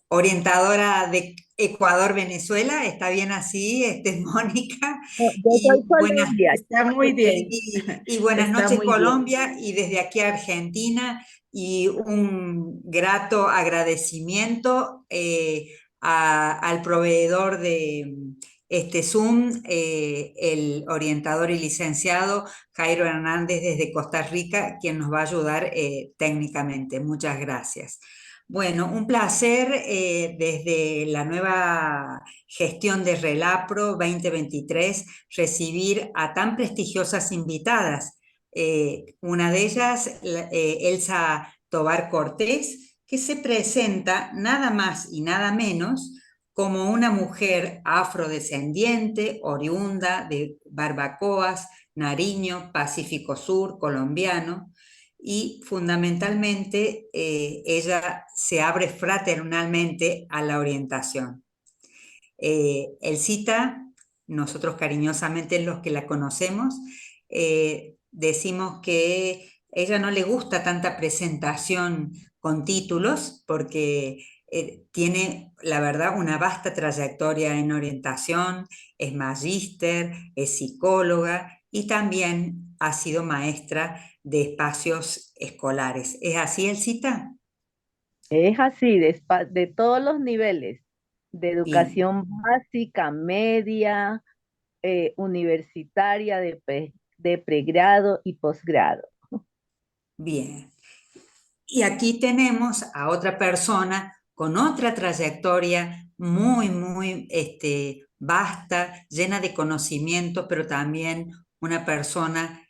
orientadora de Ecuador-Venezuela, ¿está bien así, Mónica? No, yo soy Y buenas, Colombia, está muy bien, y buenas está noches muy bien. Colombia, y desde aquí a Argentina, y un grato agradecimiento al proveedor de este Zoom, el orientador y licenciado Jairo Hernández desde Costa Rica, quien nos va a ayudar técnicamente. Muchas gracias. Bueno, un placer desde la nueva gestión de Relapro 2023 recibir a tan prestigiosas invitadas. Una de ellas, Elsa Tobar Cortés, que se presenta nada más y nada menos como una mujer afrodescendiente, oriunda de Barbacoas, Nariño, Pacífico Sur, colombiano, y fundamentalmente ella se abre fraternalmente a la orientación. El CITA, nosotros cariñosamente los que la conocemos, decimos que ella no le gusta tanta presentación con títulos porque tiene, la verdad, una vasta trayectoria en orientación, es magíster, es psicóloga y también ha sido maestra de espacios escolares. ¿Es así, Elcita? Es así, de todos los niveles, de Bien, educación básica, media, universitaria, de pregrado y posgrado. bien. Y aquí tenemos a otra persona con otra trayectoria muy, vasta, llena de conocimiento, pero también una persona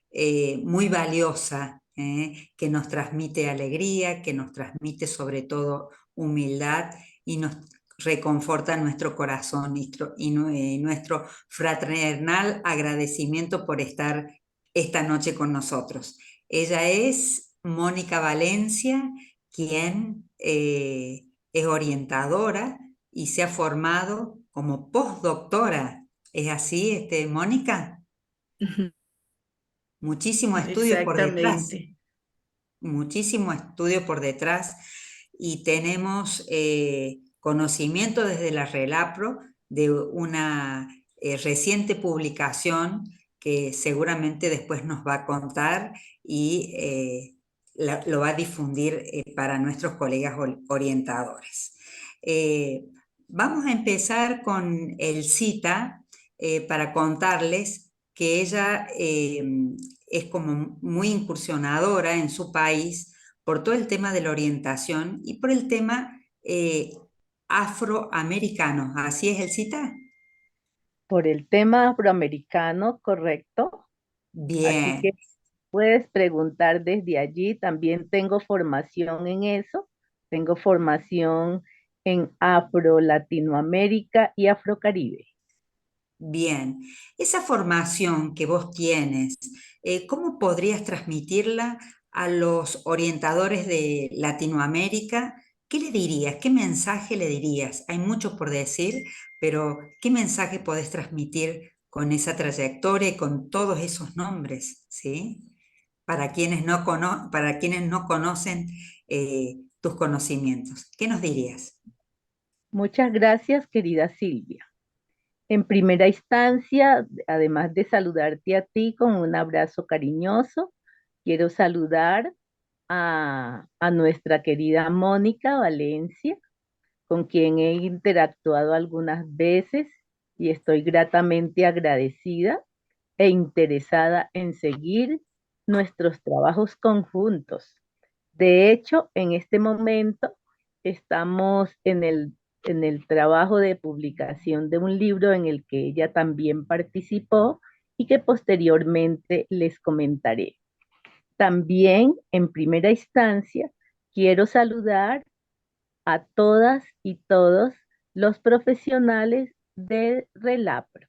muy valiosa, que nos transmite alegría, que nos transmite sobre todo humildad y nos reconforta nuestro corazón y nuestro fraternal agradecimiento por estar esta noche con nosotros. Ella es Mónica Valencia, quien es orientadora y se ha formado como postdoctora. ¿Es así, Mónica? Ujú. Muchísimo estudio por detrás, Exactamente. muchísimo estudio por detrás y tenemos conocimiento desde la Relapro de una reciente publicación que seguramente después nos va a contar y lo va a difundir para nuestros colegas orientadores. Eh, Vamos a empezar con el cita para contarles que ella es como muy incursionadora en su país por todo el tema de la orientación y por el tema afroamericano. ¿Así es el cita? Por el tema afroamericano, correcto. Así Bien, que puedes preguntar desde allí. También tengo formación en eso. Tengo formación en Afro Latinoamérica y Afrocaribe. bien. Esa formación que vos tienes, ¿cómo podrías transmitirla a los orientadores de Latinoamérica? ¿Qué le dirías? ¿Qué mensaje le dirías? Hay mucho por decir, pero ¿qué mensaje podés transmitir con esa trayectoria y con todos esos nombres? ¿Sí? Para quienes no conocen tus conocimientos. ¿Qué nos dirías? Muchas gracias, querida Silvia. En primera instancia, además de saludarte a ti con un abrazo cariñoso, quiero saludar a nuestra querida Mónica Valencia, con quien he interactuado algunas veces y estoy gratamente agradecida e interesada en seguir nuestros trabajos conjuntos. De hecho, en este momento estamos en el trabajo de publicación de un libro en el que ella también participó y que posteriormente les comentaré. También, en primera instancia, quiero saludar a todas y todos los profesionales de RELAPRO,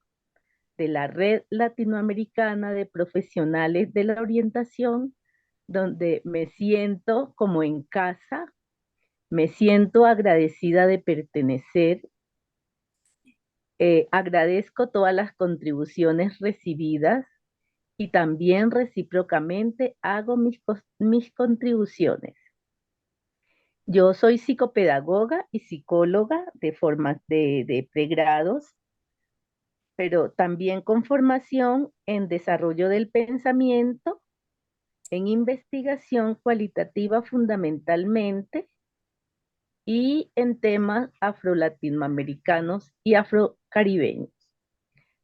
de la Red Latinoamericana de Profesionales de la Orientación, donde me siento como en casa, me siento agradecida de pertenecer, agradezco todas las contribuciones recibidas y también recíprocamente hago mis contribuciones. Yo soy psicopedagoga y psicóloga de formas de pregrados, pero también con formación en desarrollo del pensamiento, en investigación cualitativa fundamentalmente y en temas afro-latinoamericanos y afrocaribeños.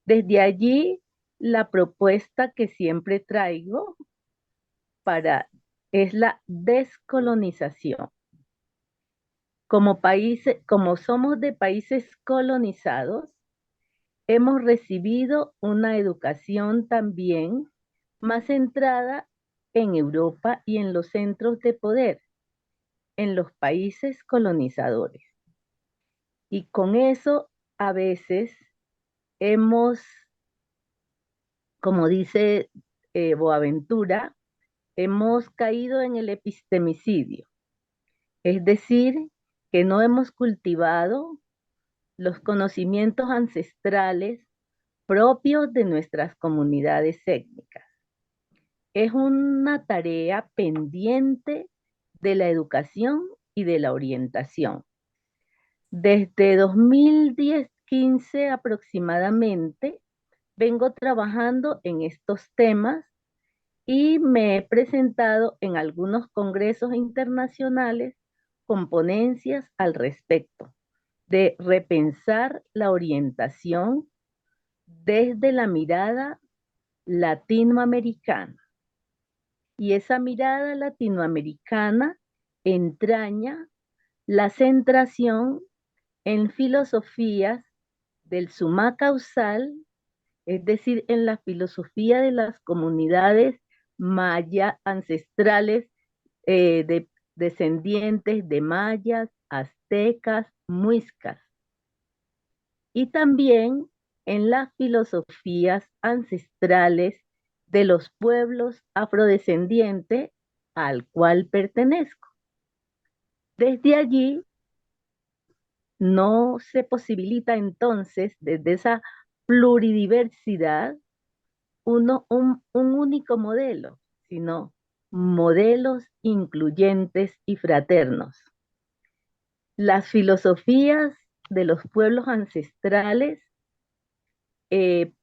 Desde allí, la propuesta que siempre traigo para es la descolonización. Como somos de países colonizados, hemos recibido una educación también más centrada en Europa y en los centros de poder, en los países colonizadores. Y con eso a veces hemos, como dice Boaventura, hemos caído en el epistemicidio, es decir, que no hemos cultivado los conocimientos ancestrales propios de nuestras comunidades étnicas. Es una tarea pendiente de la educación y de la orientación. Desde 2010-15 aproximadamente, vengo trabajando en estos temas y me he presentado en algunos congresos internacionales con ponencias al respecto de repensar la orientación desde la mirada latinoamericana. Y esa mirada latinoamericana entraña la centración en filosofías del summa causal, es decir, en la filosofía de las comunidades maya ancestrales, descendientes de mayas, aztecas, muiscas, y también en las filosofías ancestrales de los pueblos afrodescendientes al cual pertenezco. Desde allí no se posibilita entonces, desde esa pluridiversidad, un único modelo, sino modelos incluyentes y fraternos. Las filosofías de los pueblos ancestrales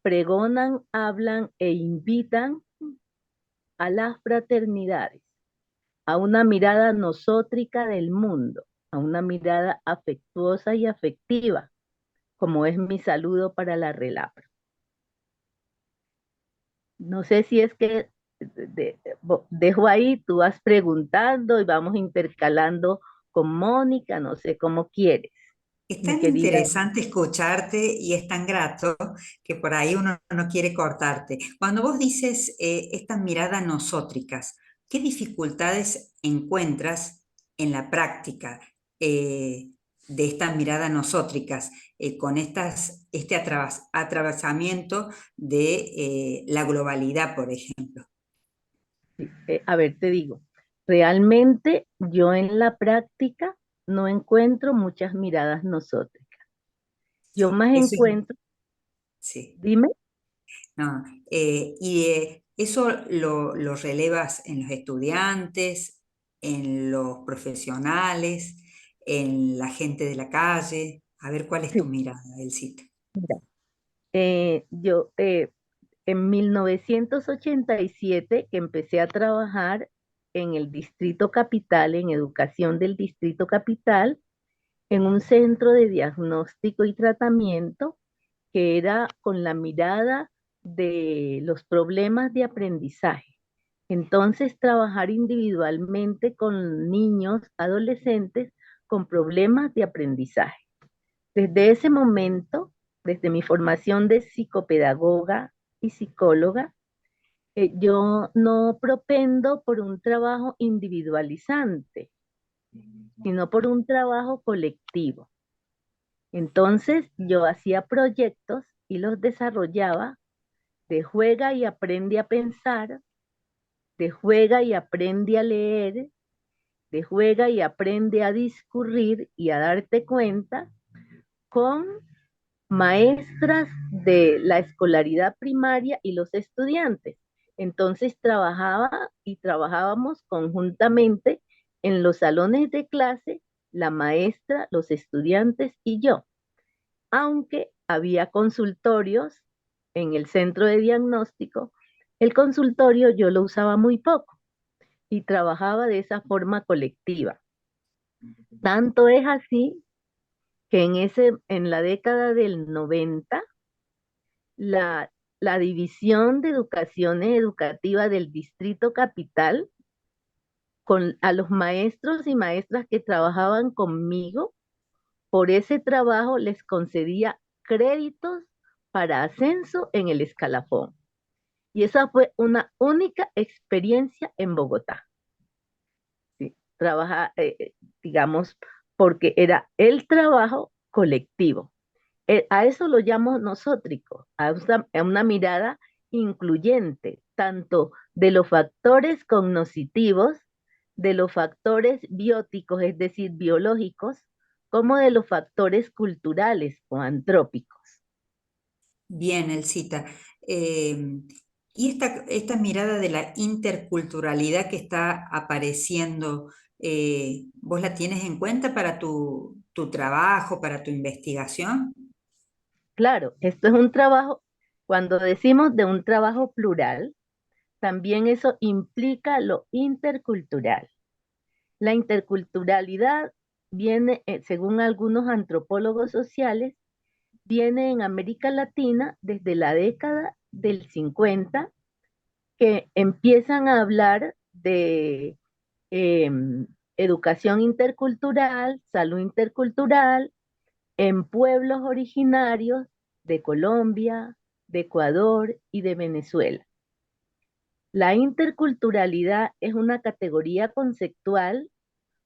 pregonan, hablan e invitan a las fraternidades, a una mirada nosótrica del mundo, a una mirada afectuosa y afectiva, como es mi saludo para la relapro. No sé si es que dejo ahí, tú vas preguntando y vamos intercalando con Mónica, no sé cómo quieres, Es mi tan querida. interesante escucharte y es tan grato que por ahí uno no quiere cortarte. Cuando vos dices estas miradas nosótricas, ¿qué dificultades encuentras en la práctica de estas miradas nosótricas con este atravesamiento de la globalidad, por ejemplo? A ver, te digo, realmente yo en la práctica no encuentro muchas miradas nosotras. Yo más Eso es, encuentro, sí. dime, No, y eso lo relevas en los estudiantes, en los profesionales, en la gente de la calle. A ver cuál es tu sí, mirada, Elcita. mira, yo en 1987 que empecé a trabajar en el Distrito Capital, en educación del Distrito Capital, en un centro de diagnóstico y tratamiento que era con la mirada de los problemas de aprendizaje. Entonces, trabajar individualmente con niños, adolescentes con problemas de aprendizaje. Desde ese momento, desde mi formación de psicopedagoga y psicóloga, yo no propendo por un trabajo individualizante, sino por un trabajo colectivo. Entonces, yo hacía proyectos y los desarrollaba de juega y aprende a pensar, de juega y aprende a leer, de juega y aprende a discurrir y a darte cuenta con maestras de la escolaridad primaria y los estudiantes. Entonces trabajaba y trabajábamos conjuntamente en los salones de clase, la maestra, los estudiantes y yo, aunque había consultorios en el centro de diagnóstico, el consultorio yo lo usaba muy poco y trabajaba de esa forma colectiva. Tanto es así que en la década del 90, la, la División de Educación Educativa del Distrito Capital, a los maestros y maestras que trabajaban conmigo, por ese trabajo les concedía créditos para ascenso en el escalafón. Y esa fue una única experiencia en Bogotá. ¿Sí? Digamos, porque era el trabajo colectivo. A eso lo llamo nosótrico, a una mirada incluyente, tanto de los factores cognitivos, de los factores bióticos, es decir, biológicos, como de los factores culturales o antrópicos. Bien, Elcita. Y esta mirada de la interculturalidad que está apareciendo, ¿vos la tienes en cuenta para tu trabajo, para tu investigación? Claro, esto es un trabajo, cuando decimos de un trabajo plural, también eso implica lo intercultural. La interculturalidad viene, según algunos antropólogos sociales, viene en América Latina desde la década del 50, que empiezan a hablar de educación intercultural, salud intercultural, en pueblos originarios de Colombia, de Ecuador y de Venezuela. La interculturalidad es una categoría conceptual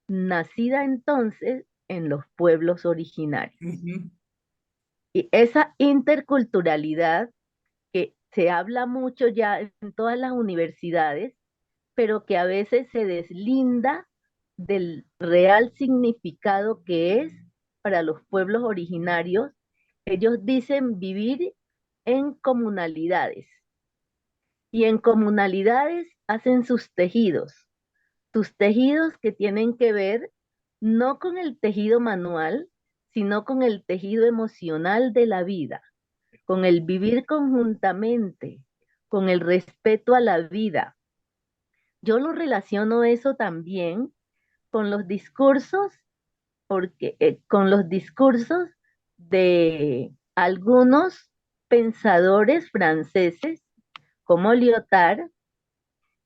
nacida entonces en los pueblos originarios. Ujú. Y esa interculturalidad que se habla mucho ya en todas las universidades, pero que a veces se deslinda del real significado que es para los pueblos originarios. Ellos dicen vivir en comunalidades y en comunalidades hacen sus tejidos que tienen que ver no con el tejido manual, sino con el tejido emocional de la vida, con el vivir conjuntamente, con el respeto a la vida. Yo lo relaciono eso también con los discursos, porque con los discursos de algunos pensadores franceses como Lyotard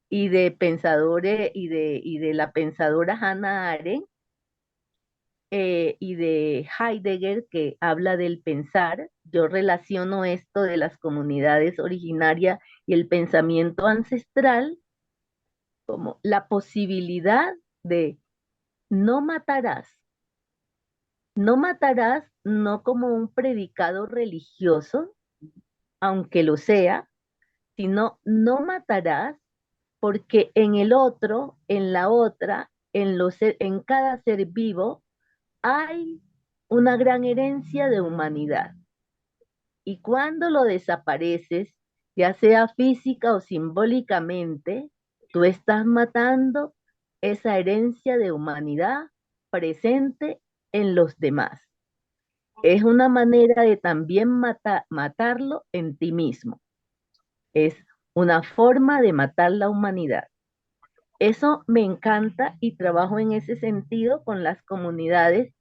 y de pensadores y de la pensadora Hannah Arendt y de Heidegger que habla del pensar. Yo relaciono esto de las comunidades originarias y el pensamiento ancestral como la posibilidad de no matarás. No matarás no como un predicado religioso, aunque lo sea, sino no matarás porque en el otro, en la otra, en cada ser vivo, hay una gran herencia de humanidad. Y cuando lo desapareces, ya sea física o simbólicamente, tú estás matando esa herencia de humanidad presente en los demás. Es una manera de también matarlo en ti mismo. Es una forma de matar la humanidad. Eso me encanta y trabajo en ese sentido con las comunidades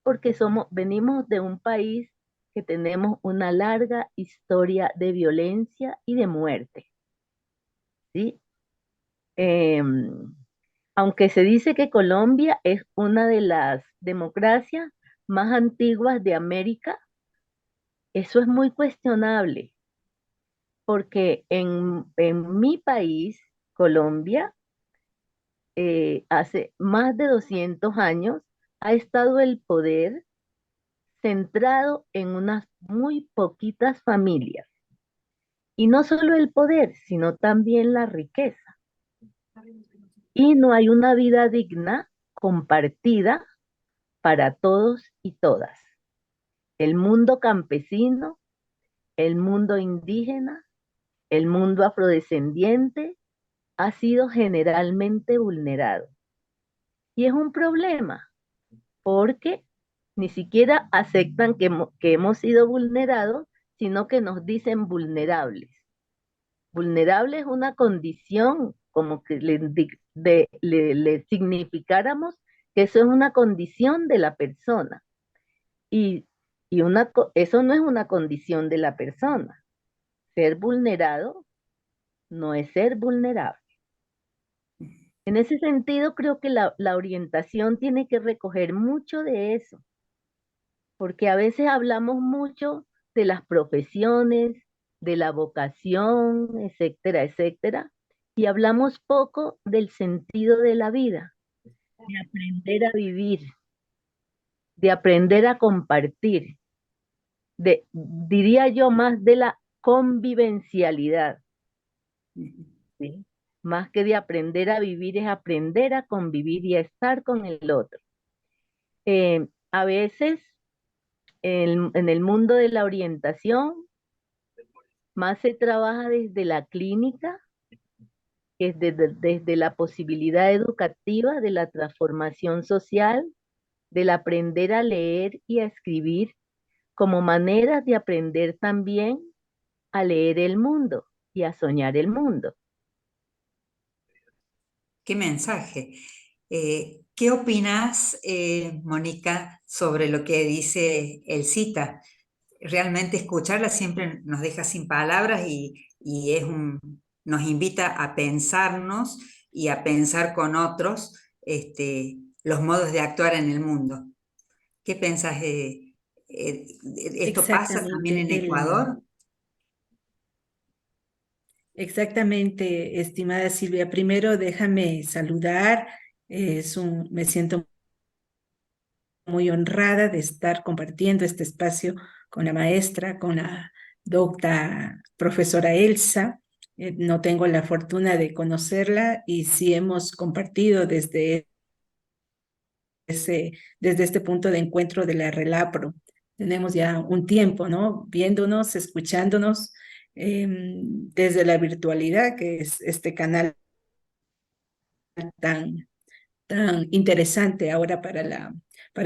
porque venimos de un país que tenemos una larga historia de violencia y de muerte, ¿sí? Em, Aunque se dice que Colombia es una de las democracias más antiguas de América, eso es muy cuestionable, porque en mi país, Colombia, hace más de 200 años, ha estado el poder centrado en unas muy poquitas familias. Y no solo el poder, sino también la riqueza. Y no hay una vida digna compartida para todos y todas. El mundo campesino, el mundo indígena, el mundo afrodescendiente ha sido generalmente vulnerado. Y es un problema porque ni siquiera aceptan que hemos sido vulnerados, sino que nos dicen vulnerables. Vulnerable es una condición, como que le significáramos que eso es una condición de la persona. Y, eso no es una condición de la persona. Ser vulnerado no es ser vulnerable. En ese sentido, creo que la orientación tiene que recoger mucho de eso, porque a veces hablamos mucho de las profesiones, de la vocación, etcétera, etcétera, y hablamos poco del sentido de la vida, de aprender a vivir, de aprender a compartir, diría yo, más de la convivencialidad, ¿sí? Más que de aprender a vivir, es aprender a convivir y a estar con el otro. A veces en el mundo de la orientación más se trabaja desde la clínica, que es desde la posibilidad educativa de la transformación social, del aprender a leer y a escribir, como maneras de aprender también a leer el mundo y a soñar el mundo. Qué mensaje. ¿Qué opinas, Mónica, sobre lo que dice el cita? Realmente escucharla siempre nos deja sin palabras y nos invita a pensarnos y a pensar con otros los modos de actuar en el mundo. ¿Qué pensás? ¿Esto pasa también Exactamente, en Ecuador? exactamente, estimada Silvia. Primero déjame saludar. Me siento muy honrada de estar compartiendo este espacio con la maestra, con la docta profesora Elsa. No tengo la fortuna de conocerla y sí hemos compartido desde este punto de encuentro de la Relapro. Tenemos ya un tiempo, ¿no? Viéndonos, escuchándonos desde la virtualidad, que es este canal tan, tan interesante ahora para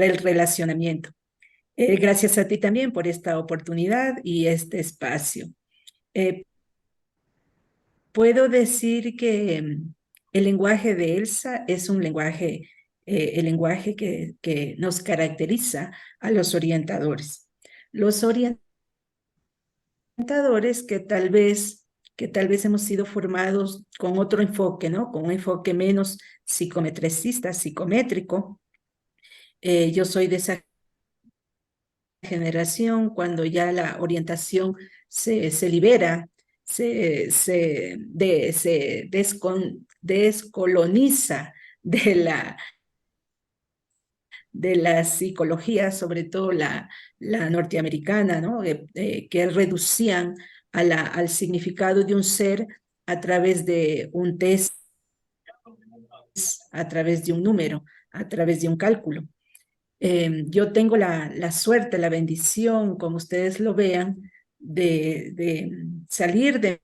el relacionamiento. Gracias a ti también por esta oportunidad y este espacio. Puedo decir que el lenguaje de Elsa es un lenguaje, el lenguaje que nos caracteriza a los orientadores. Los orientadores que tal vez hemos sido formados con otro enfoque, ¿no? Con un enfoque menos psicometricista, psicométrico. Yo soy de esa generación cuando ya la orientación se libera, se descoloniza de la psicología, sobre todo la norteamericana, ¿no? Que reducían al significado de un ser a través de un test, a través de un número, a través de un cálculo. Yo tengo la suerte, la bendición, como ustedes lo vean, de salir de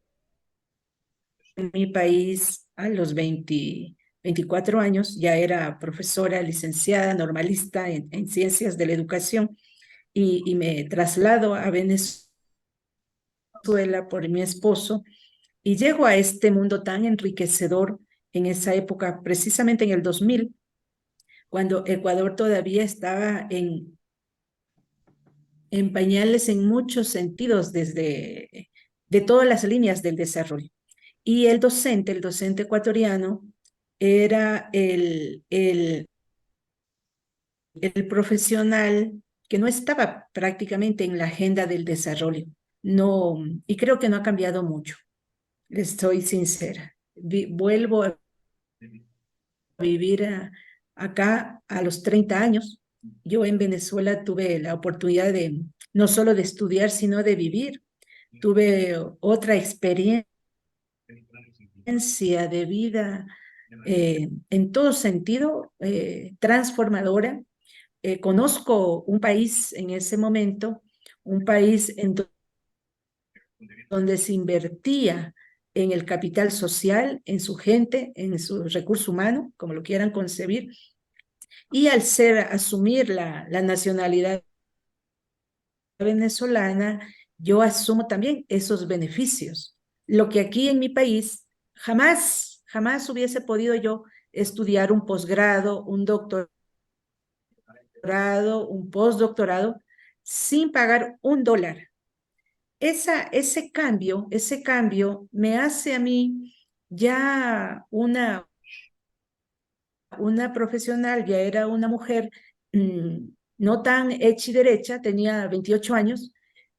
mi país a los 24 años. Ya era profesora, licenciada, normalista en ciencias de la educación y me traslado a Venezuela por mi esposo y llego a este mundo tan enriquecedor en esa época, precisamente en el 2000, cuando Ecuador todavía estaba en pañales en muchos sentidos, de todas las líneas del desarrollo. Y el docente ecuatoriano, era el profesional que no estaba prácticamente en la agenda del desarrollo. No, y creo que no ha cambiado mucho, les soy sincera. Vuelvo a vivir acá a los 30 años. Yo en Venezuela tuve la oportunidad de no solo de estudiar, sino de vivir. Tuve otra experiencia de vida en todo sentido transformadora. Conozco un país en ese momento, un país donde se invertía en el capital social, en su gente, en su recurso humano, como lo quieran concebir, Y al asumir la nacionalidad venezolana, yo asumo también esos beneficios. Lo que aquí en mi país jamás hubiese podido yo estudiar un posgrado, un doctorado, un postdoctorado, sin pagar $1. Ese cambio me hace a mí ya una profesional, ya era una mujer no tan hecha y derecha, tenía 28 años.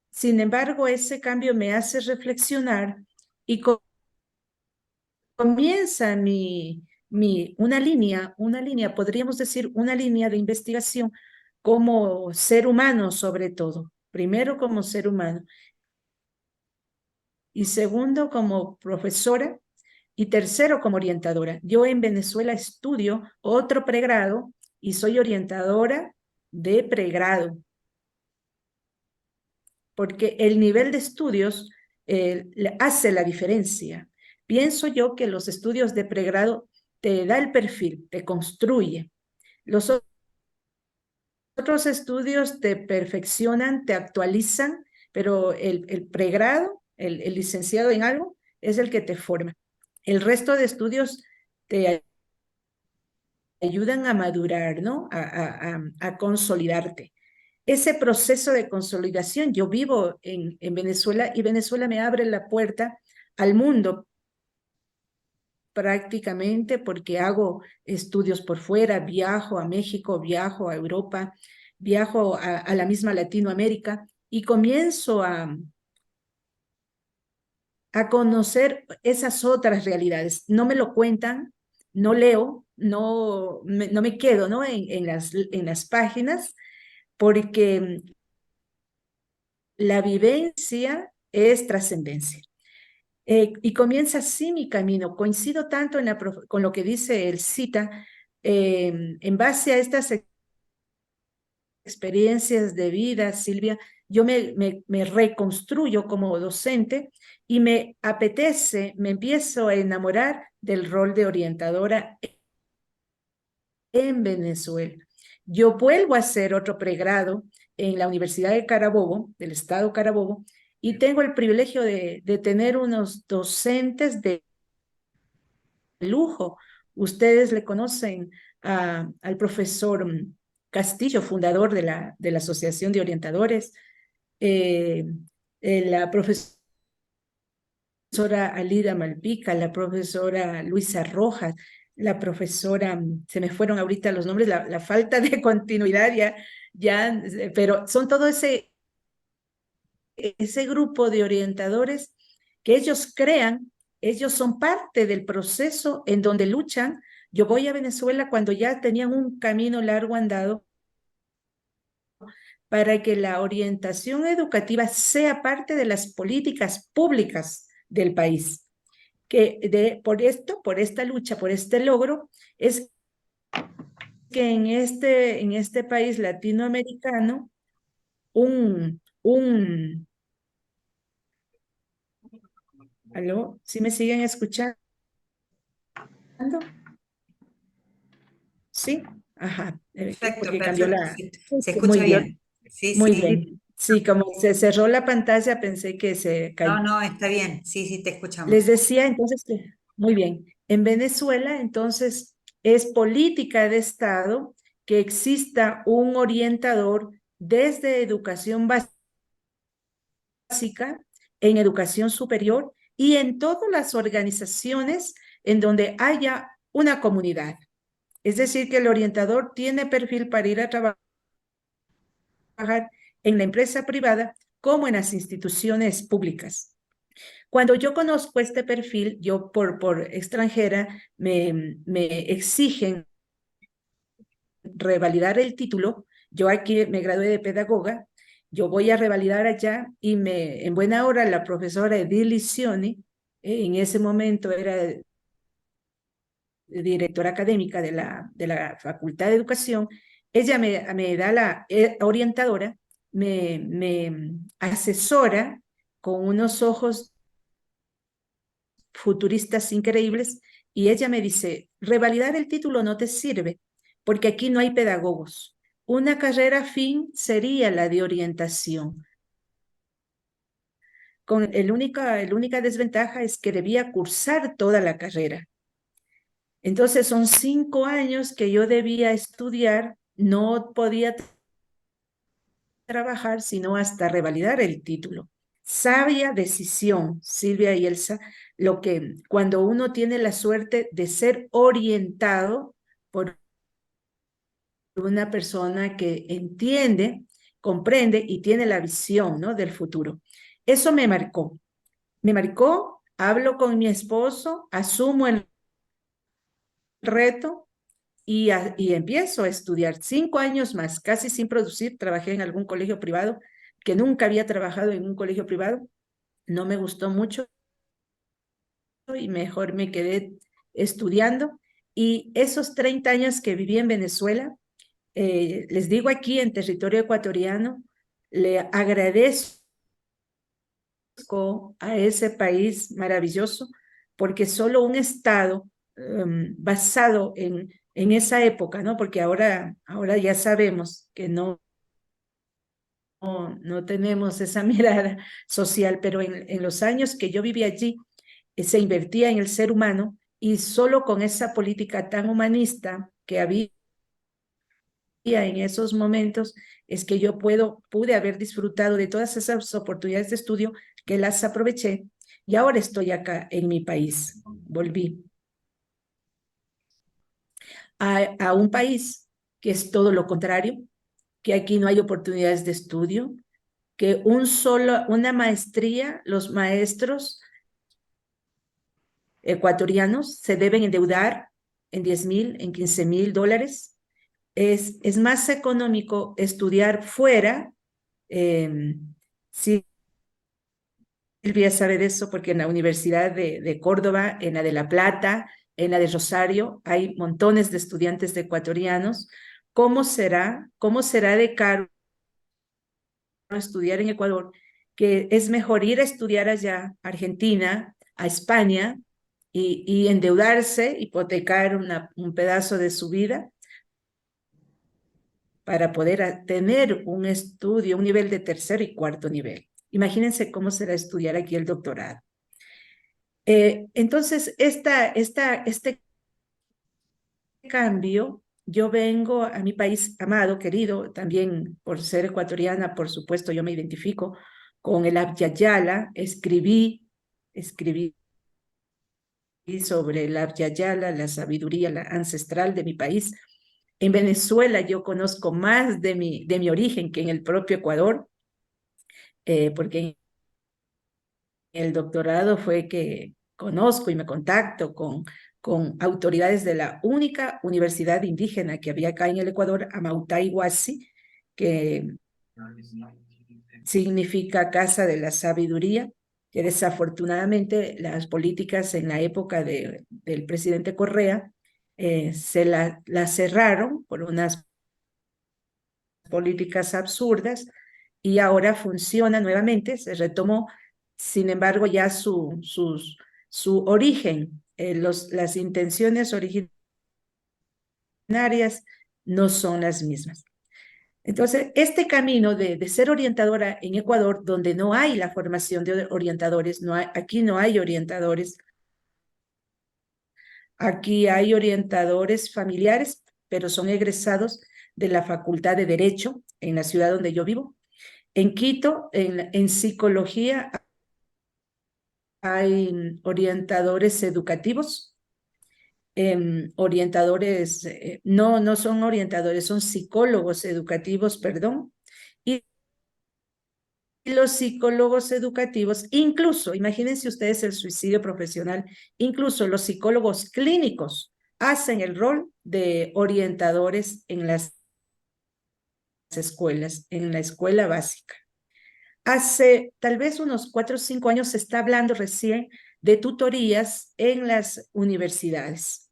Sin embargo, ese cambio me hace reflexionar y comienza una línea, podríamos decir, una línea de investigación como ser humano sobre todo. Primero como ser humano y segundo como profesora y tercero como orientadora. Yo en Venezuela estudio otro pregrado y soy orientadora de pregrado, porque el nivel de estudios hace la diferencia. Pienso yo que los estudios de pregrado te da el perfil, te construye. Los otros estudios te perfeccionan, te actualizan, pero el pregrado, el licenciado en algo, es el que te forma. El resto de estudios te ayudan a madurar, ¿no? A consolidarte. Ese proceso de consolidación, yo vivo en Venezuela y Venezuela me abre la puerta al mundo prácticamente porque hago estudios por fuera, viajo a México, viajo a Europa, viajo a la misma Latinoamérica y comienzo a conocer esas otras realidades. No me lo cuentan, no leo, no me quedo, ¿no? En las páginas, porque la vivencia es trascendencia. Y comienza así mi camino. Coincido tanto con lo que dice el cita, en base a estas experiencias de vida, Silvia, yo me reconstruyo como docente y me apetece, me empiezo a enamorar del rol de orientadora en Venezuela. Yo vuelvo a hacer otro pregrado en la Universidad de Carabobo, del estado Carabobo, y tengo el privilegio de tener unos docentes de lujo. Ustedes le conocen al profesor Castillo, fundador de la Asociación de Orientadores, eh, la profesora Alida Malpica, la profesora Luisa Rojas, la profesora, se me fueron ahorita los nombres, la falta de continuidad pero son todo ese grupo de orientadores que ellos crean, ellos son parte del proceso en donde luchan. Yo voy a Venezuela cuando ya tenían un camino largo andado para que la orientación educativa sea parte de las políticas públicas del país. Por esta lucha, por este logro, es que en este país latinoamericano, ¿aló? ¿Sí me siguen escuchando? ¿Sí? Ajá, Perfecto, porque cambió perfecto. la... Se Muy escucha bien, bien. Sí, muy sí. bien. Sí, como se cerró la pantalla, pensé que se No, cayó. no, está bien. Sí, sí, te Les escuchamos. decía entonces que, muy bien, en Venezuela entonces es política de Estado que exista un orientador desde educación básica, en educación superior y en todas las organizaciones en donde haya una comunidad. Es decir, que el orientador tiene perfil para ir a trabajar en la empresa privada como en las instituciones públicas. Cuando yo conozco este perfil, yo por extranjera me exigen revalidar el título. Yo aquí me gradué de pedagoga, yo voy a revalidar allá y en buena hora la profesora Edith Licioni, en ese momento era directora académica de la Facultad de Educación, ella me da la orientadora, me asesora con unos ojos futuristas increíbles y ella me dice, revalidar el título no te sirve porque aquí no hay pedagogos. Una carrera afín sería la de orientación. La única desventaja es que debía cursar toda la carrera. Entonces son 5 años que yo debía estudiar, no podía trabajar sino hasta revalidar el título. Sabia decisión, Silvia y Elsa, cuando uno tiene la suerte de ser orientado por una persona que entiende, comprende y tiene la visión, ¿no?, del futuro. Eso me marcó. Me marcó, hablo con mi esposo, asumo el reto y empiezo a estudiar 5 años más, casi sin producir. Trabajé en algún colegio privado, que nunca había trabajado en un colegio privado. No me gustó mucho y mejor me quedé estudiando. Y esos 30 años que viví en Venezuela, les digo aquí en territorio ecuatoriano, le agradezco a ese país maravilloso, porque solo un Estado basado en esa época, ¿no? Porque ahora ya sabemos que no tenemos esa mirada social, pero en los años que yo viví allí, se invertía en el ser humano, y solo con esa política tan humanista que había en esos momentos es que yo pude haber disfrutado de todas esas oportunidades de estudio, que las aproveché, y ahora estoy acá en mi país. Volví a un país que es todo lo contrario, que aquí no hay oportunidades de estudio, que una maestría, los maestros ecuatorianos se deben endeudar en 10,000, en 15,000 dólares. Es más económico estudiar fuera. Silvia sabe de eso porque en la Universidad de Córdoba, en la de La Plata, en la de Rosario, hay montones de estudiantes ecuatorianos. ¿Cómo será de caro estudiar en Ecuador? Que es mejor ir a estudiar allá, a Argentina, a España, y endeudarse, hipotecar un pedazo de su vida para poder tener un estudio, un nivel de tercer y cuarto nivel. Imagínense cómo será estudiar aquí el doctorado. Entonces, este cambio, yo vengo a mi país amado, querido, también por ser ecuatoriana, por supuesto, yo me identifico con el Abya Yala, escribí sobre el Abya Yala, la sabiduría ancestral de mi país. En Venezuela yo conozco más de mi origen que en el propio Ecuador, porque en el doctorado fue que conozco y me contacto con autoridades de la única universidad indígena que había acá en el Ecuador, Amautay Huasi, que significa Casa de la Sabiduría, que desafortunadamente las políticas en la época del presidente Correa se la cerraron por unas políticas absurdas, y ahora funciona nuevamente, se retomó. Sin embargo, ya su origen, las intenciones originarias no son las mismas. Entonces, este camino de ser orientadora en Ecuador, donde no hay la formación de orientadores, aquí no hay orientadores, aquí hay orientadores familiares, pero son egresados de la Facultad de Derecho en la ciudad donde yo vivo. En Quito, en psicología, hay orientadores educativos, orientadores, no son orientadores, son psicólogos educativos, perdón, y los psicólogos educativos, incluso, imagínense ustedes el suicidio profesional, incluso los psicólogos clínicos hacen el rol de orientadores en las escuelas, en la escuela básica. Hace tal vez unos 4 o 5 años se está hablando recién de tutorías en las universidades.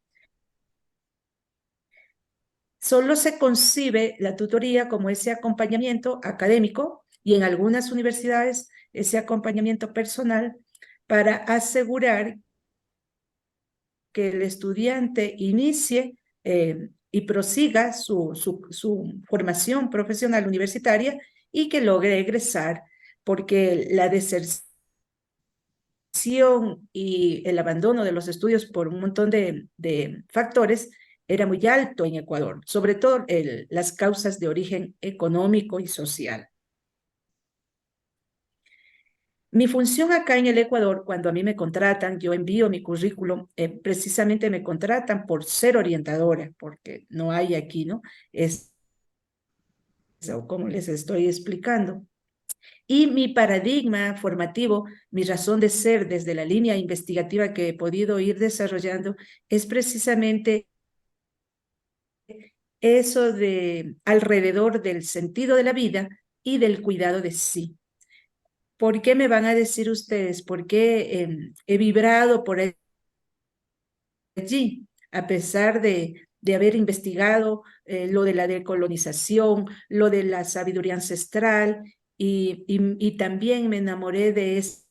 Solo se concibe la tutoría como ese acompañamiento académico, y en algunas universidades ese acompañamiento personal, para asegurar que el estudiante inicie y prosiga su formación profesional universitaria y que logre egresar, porque la deserción y el abandono de los estudios por un montón de factores era muy alto en Ecuador, sobre todo las causas de origen económico y social. Mi función acá en el Ecuador, cuando a mí me contratan, yo envío mi currículum, precisamente me contratan por ser orientadora, porque no hay aquí, ¿no? Es como les estoy explicando. Y mi paradigma formativo, mi razón de ser desde la línea investigativa que he podido ir desarrollando, es precisamente eso de alrededor del sentido de la vida y del cuidado de sí. ¿Por qué me van a decir ustedes? ¿Por qué he vibrado por allí, a pesar de haber investigado lo de la decolonización, lo de la sabiduría ancestral, y también me enamoré de esa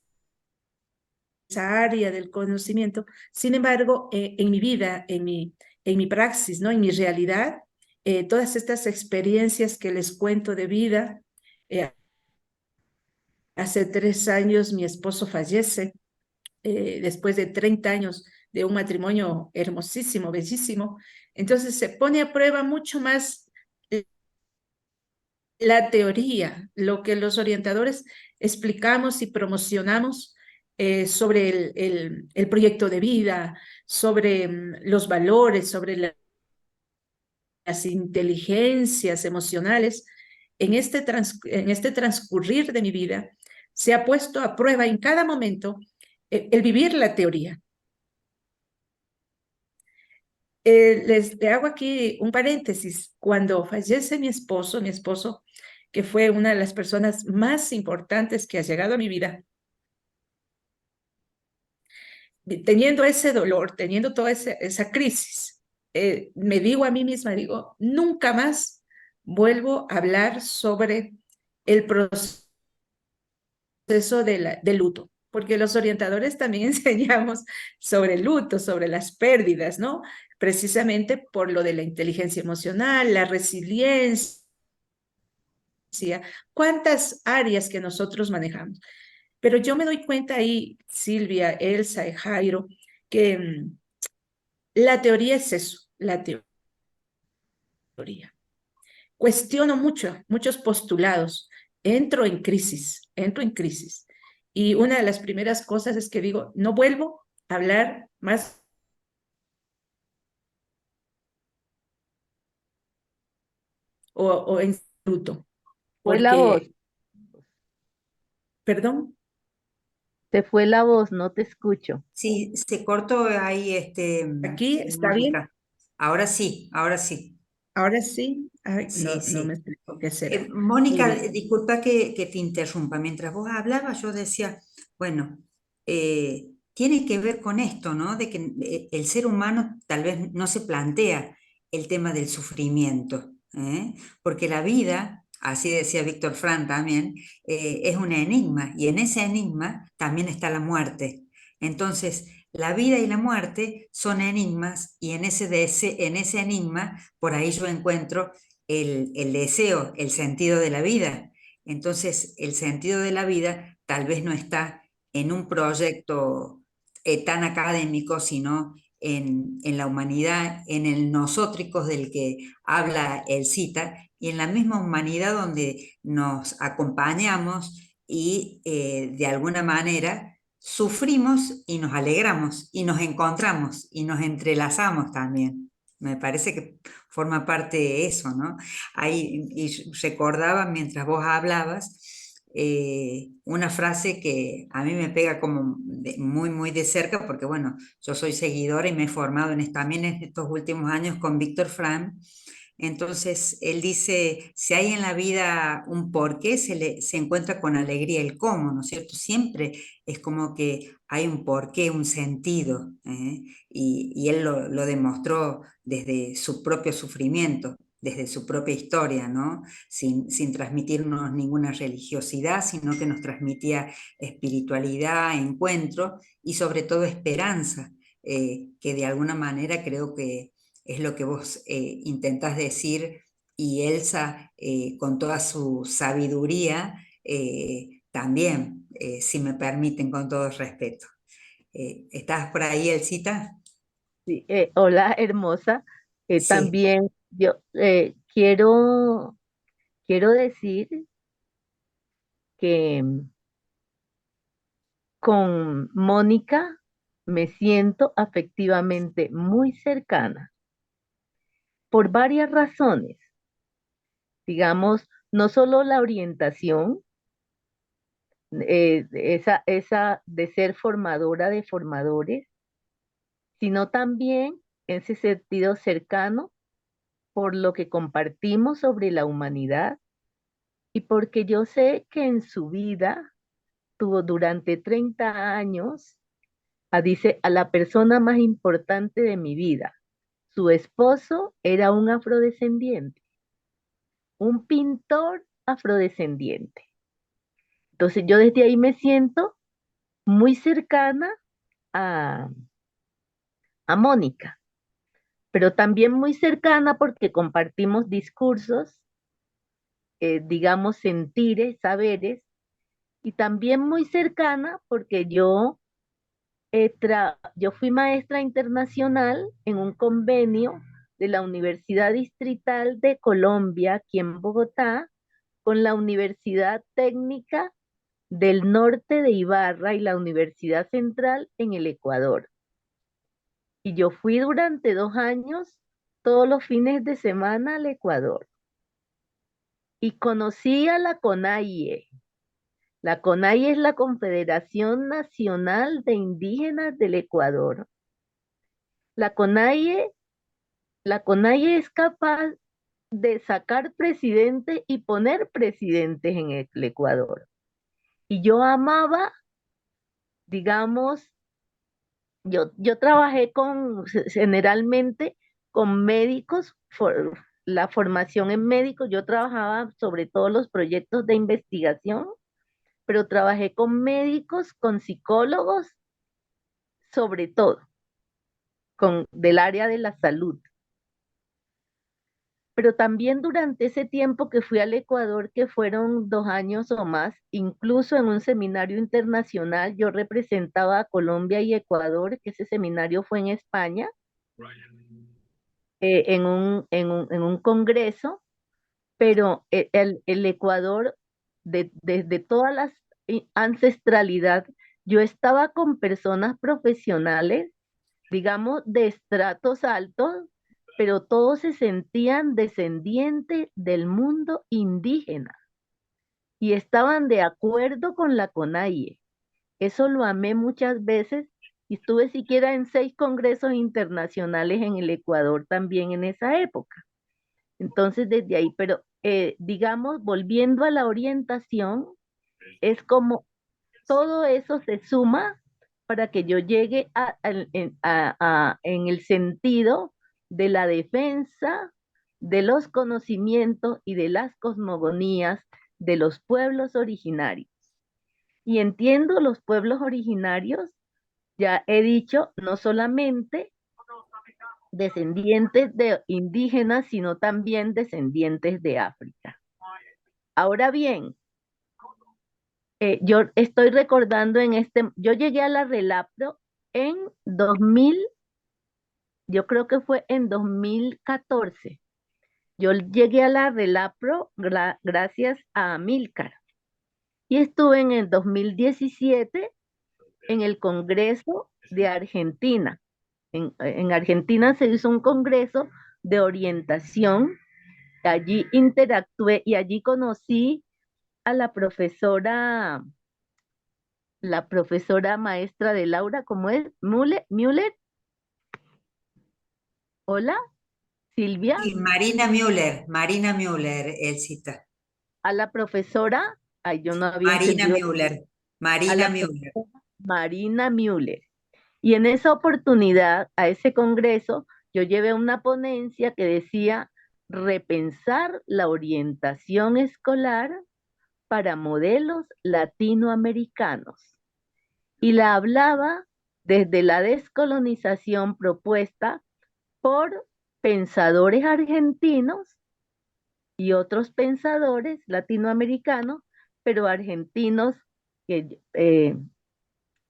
área del conocimiento? Sin embargo, en mi vida, en mi praxis, ¿no? En mi realidad, todas estas experiencias que les cuento de vida, hace 3 años mi esposo fallece, después de 30 años de un matrimonio hermosísimo, bellísimo. Entonces se pone a prueba mucho más la teoría, lo que los orientadores explicamos y promocionamos sobre el proyecto de vida, sobre los valores, sobre las inteligencias emocionales. En este transcurrir de mi vida se ha puesto a prueba en cada momento el vivir la teoría. Les hago aquí un paréntesis. Cuando fallece mi esposo, que fue una de las personas más importantes que ha llegado a mi vida, teniendo ese dolor, teniendo toda esa crisis, me digo a mí misma, digo, nunca más vuelvo a hablar sobre el proceso del luto, porque los orientadores también enseñamos sobre el luto, sobre las pérdidas, ¿no? Precisamente por lo de la inteligencia emocional, la resiliencia, cuántas áreas que nosotros manejamos. Pero yo me doy cuenta ahí, Silvia, Elsa y Jairo, que la teoría es eso, la teoría. Cuestiono muchos postulados, entro en crisis. Y una de las primeras cosas es que digo, no vuelvo a hablar más o en fruto, Fue la voz, porque, perdón, te fue la voz, no te escucho. Sí, se cortó ahí, aquí está bien, Mónica. Ahora sí, ahora sí. ahora sí. Ay, Sí, no me sí. explico qué será. Mónica, Mire, disculpa que te interrumpa. Mientras vos hablabas, yo decía, bueno, tiene que ver con esto, ¿no? De que el ser humano tal vez no se plantea el tema del sufrimiento, ¿eh? Porque la vida, así decía Víctor Frank también, es un enigma, y en ese enigma también está la muerte. Entonces, la vida y la muerte son enigmas, y en ese enigma, por ahí yo encuentro el deseo, el sentido de la vida. Entonces, el sentido de la vida tal vez no está en un proyecto tan académico, sino en la humanidad, en el nosótricos del que habla el cita, y en la misma humanidad donde nos acompañamos y de alguna manera sufrimos y nos alegramos y nos encontramos y nos entrelazamos también. Me parece que forma parte de eso, ¿no? Ahí, y recordaba mientras vos hablabas una frase que a mí me pega como muy, muy de cerca, porque bueno, yo soy seguidora y me he formado también en estos últimos años con Víctor Frank. Entonces, él dice, si hay en la vida un porqué, se encuentra con alegría el cómo, ¿no es cierto? Siempre es como que hay un porqué, un sentido, ¿eh? Y él lo demostró desde su propio sufrimiento, desde su propia historia, ¿no? Sin transmitirnos ninguna religiosidad, sino que nos transmitía espiritualidad, encuentro y sobre todo esperanza, que de alguna manera creo que es lo que vos intentás decir, y Elsa, con toda su sabiduría, también, si me permiten, con todo respeto. ¿Estás por ahí, Elsita? Sí, hola, hermosa. Sí, También yo quiero decir que con Mónica me siento afectivamente muy cercana por varias razones. Digamos, no solo la orientación, esa de ser formadora de formadores, sino también ese sentido cercano por lo que compartimos sobre la humanidad y porque yo sé que en su vida tuvo durante 30 años, dice, a la persona más importante de mi vida. Su esposo era un afrodescendiente, un pintor afrodescendiente. Entonces yo desde ahí me siento muy cercana a, a Mónica, pero también muy cercana porque compartimos discursos, digamos, sentires, saberes, y también muy cercana porque yo fui maestra internacional en un convenio de la Universidad Distrital de Colombia, aquí en Bogotá, con la Universidad Técnica del Norte de Ibarra y la Universidad Central en el Ecuador. Y yo fui durante 2 años, todos los fines de semana al Ecuador. Y conocí a la CONAIE. La CONAIE es la Confederación Nacional de Indígenas del Ecuador. La CONAIE, la CONAIE es capaz de sacar presidentes y poner presidentes en el Ecuador. Y yo amaba, digamos, yo trabajé generalmente con médicos, la formación en médicos, yo trabajaba sobre todo los proyectos de investigación, pero trabajé con médicos, con psicólogos, sobre todo, del área de la salud. Pero también durante ese tiempo que fui al Ecuador, que fueron 2 años o más, incluso en un seminario internacional, yo representaba a Colombia y Ecuador, que ese seminario fue en España, en un congreso, pero el Ecuador, desde toda la ancestralidad, yo estaba con personas profesionales, digamos, de estratos altos, pero todos se sentían descendientes del mundo indígena y estaban de acuerdo con la CONAIE. Eso lo amé muchas veces y estuve siquiera en 6 congresos internacionales en el Ecuador también en esa época. Entonces, desde ahí, pero digamos, volviendo a la orientación, es como todo eso se suma para que yo llegue en el sentido de la defensa de los conocimientos y de las cosmogonías de los pueblos originarios. Y entiendo los pueblos originarios, ya he dicho, no solamente descendientes de indígenas, sino también descendientes de África. Ahora bien, yo estoy recordando yo llegué a la Relapro en 2000, yo creo que fue en 2014. Yo llegué a la Relapro gracias a Amílcar y estuve en el 2017 en el Congreso de Argentina. En Argentina se hizo un congreso de orientación. Allí interactué y allí conocí a la profesora maestra de Laura, ¿cómo es? Müller. Hola, Silvia. sí, Marina Müller, Elsita. A la profesora, ay, yo no había Marina entendido, Müller, a Marina la Müller. profesora Marina Müller. Y en esa oportunidad, a ese congreso, yo llevé una ponencia que decía repensar la orientación escolar para modelos latinoamericanos. Y la hablaba desde la descolonización propuesta por pensadores argentinos y otros pensadores latinoamericanos, pero argentinos que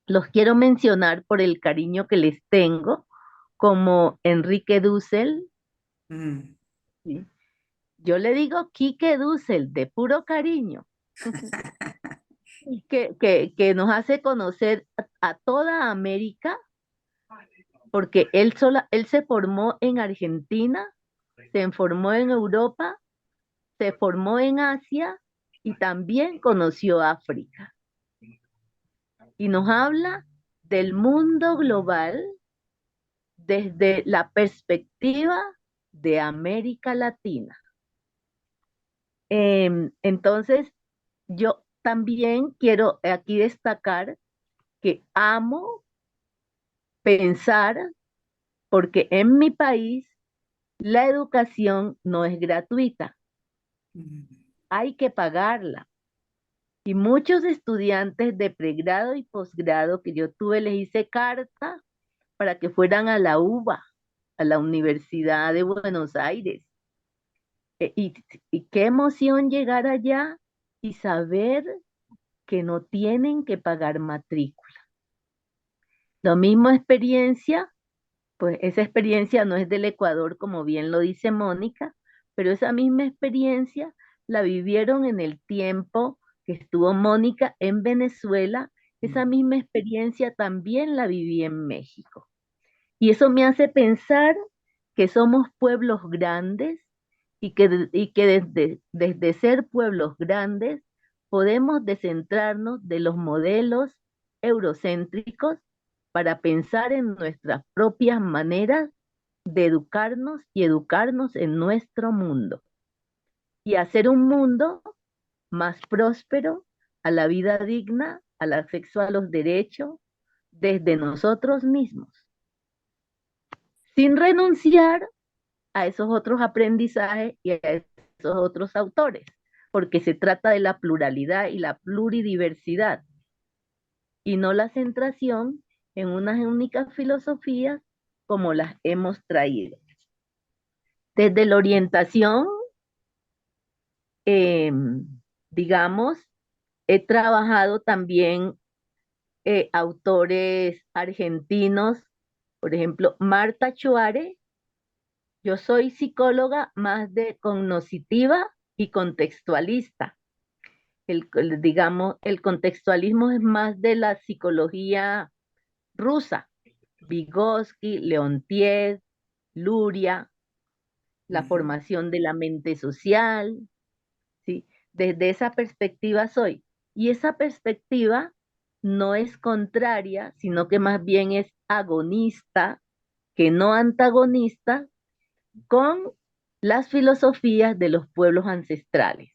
los quiero mencionar por el cariño que les tengo, como Enrique Dussel. Mm. ¿Sí? Yo le digo Quique Dussel de puro cariño, que nos hace conocer a toda América, porque él se formó en Argentina, se formó en Europa, se formó en Asia y también conoció África. Y nos habla del mundo global desde la perspectiva de América Latina. Entonces, yo también quiero aquí destacar que amo pensar, porque en mi país la educación no es gratuita, Mm. hay que pagarla. Y muchos estudiantes de pregrado y posgrado que yo tuve, les hice carta para que fueran a la UBA, a la Universidad de Buenos Aires. Y qué emoción llegar allá y saber que no tienen que pagar matrícula. Lo mismo experiencia, pues esa experiencia no es del Ecuador, como bien lo dice Mónica, pero esa misma experiencia la vivieron en el tiempo que estuvo Mónica en Venezuela. Esa Mm. misma experiencia también la viví en México. Y eso me hace pensar que somos pueblos grandes y que desde ser pueblos grandes podemos descentrarnos de los modelos eurocéntricos para pensar en nuestras propias maneras de educarnos y educarnos en nuestro mundo y hacer un mundo más próspero, a la vida digna, al acceso a los derechos desde nosotros mismos, sin renunciar a esos otros aprendizajes y a esos otros autores, porque se trata de la pluralidad y la pluridiversidad, y no la centración en unas únicas filosofías como las hemos traído. Desde la orientación, eh, digamos, he trabajado también autores argentinos, por ejemplo, Marta Chuare. Yo soy psicóloga más de cognitiva y contextualista. Digamos, el contextualismo es más de la psicología rusa. Vygotsky, Leontief, Luria, la Ujú. formación de la mente social, ¿sí? Desde esa perspectiva soy. Y esa perspectiva no es contraria, sino que más bien es agonista, que no antagonista, con las filosofías de los pueblos ancestrales,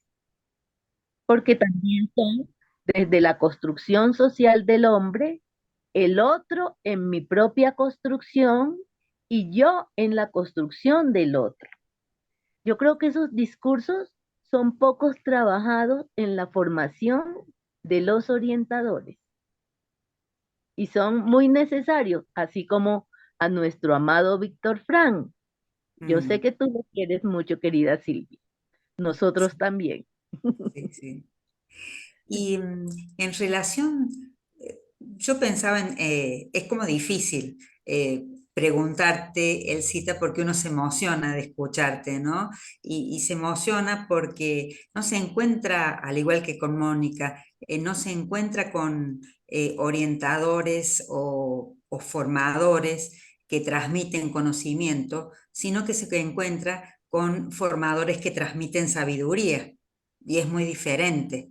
porque también son desde la construcción social del hombre, el otro en mi propia construcción y yo en la construcción del otro. Yo creo que esos discursos son pocos trabajados en la formación de los orientadores y son muy necesarios, así como a nuestro amado Víctor Frank. Yo sé Mm. que tú lo quieres mucho, querida Silvia. Nosotros también. Sí, sí. Y en relación, yo pensaba en, es como difícil preguntarte, Elcita, porque uno se emociona de escucharte, ¿no? Y se emociona porque no se encuentra, al igual que con Mónica, no se encuentra con orientadores o formadores que transmiten conocimiento, sino que se encuentra con formadores que transmiten sabiduría. Y es muy diferente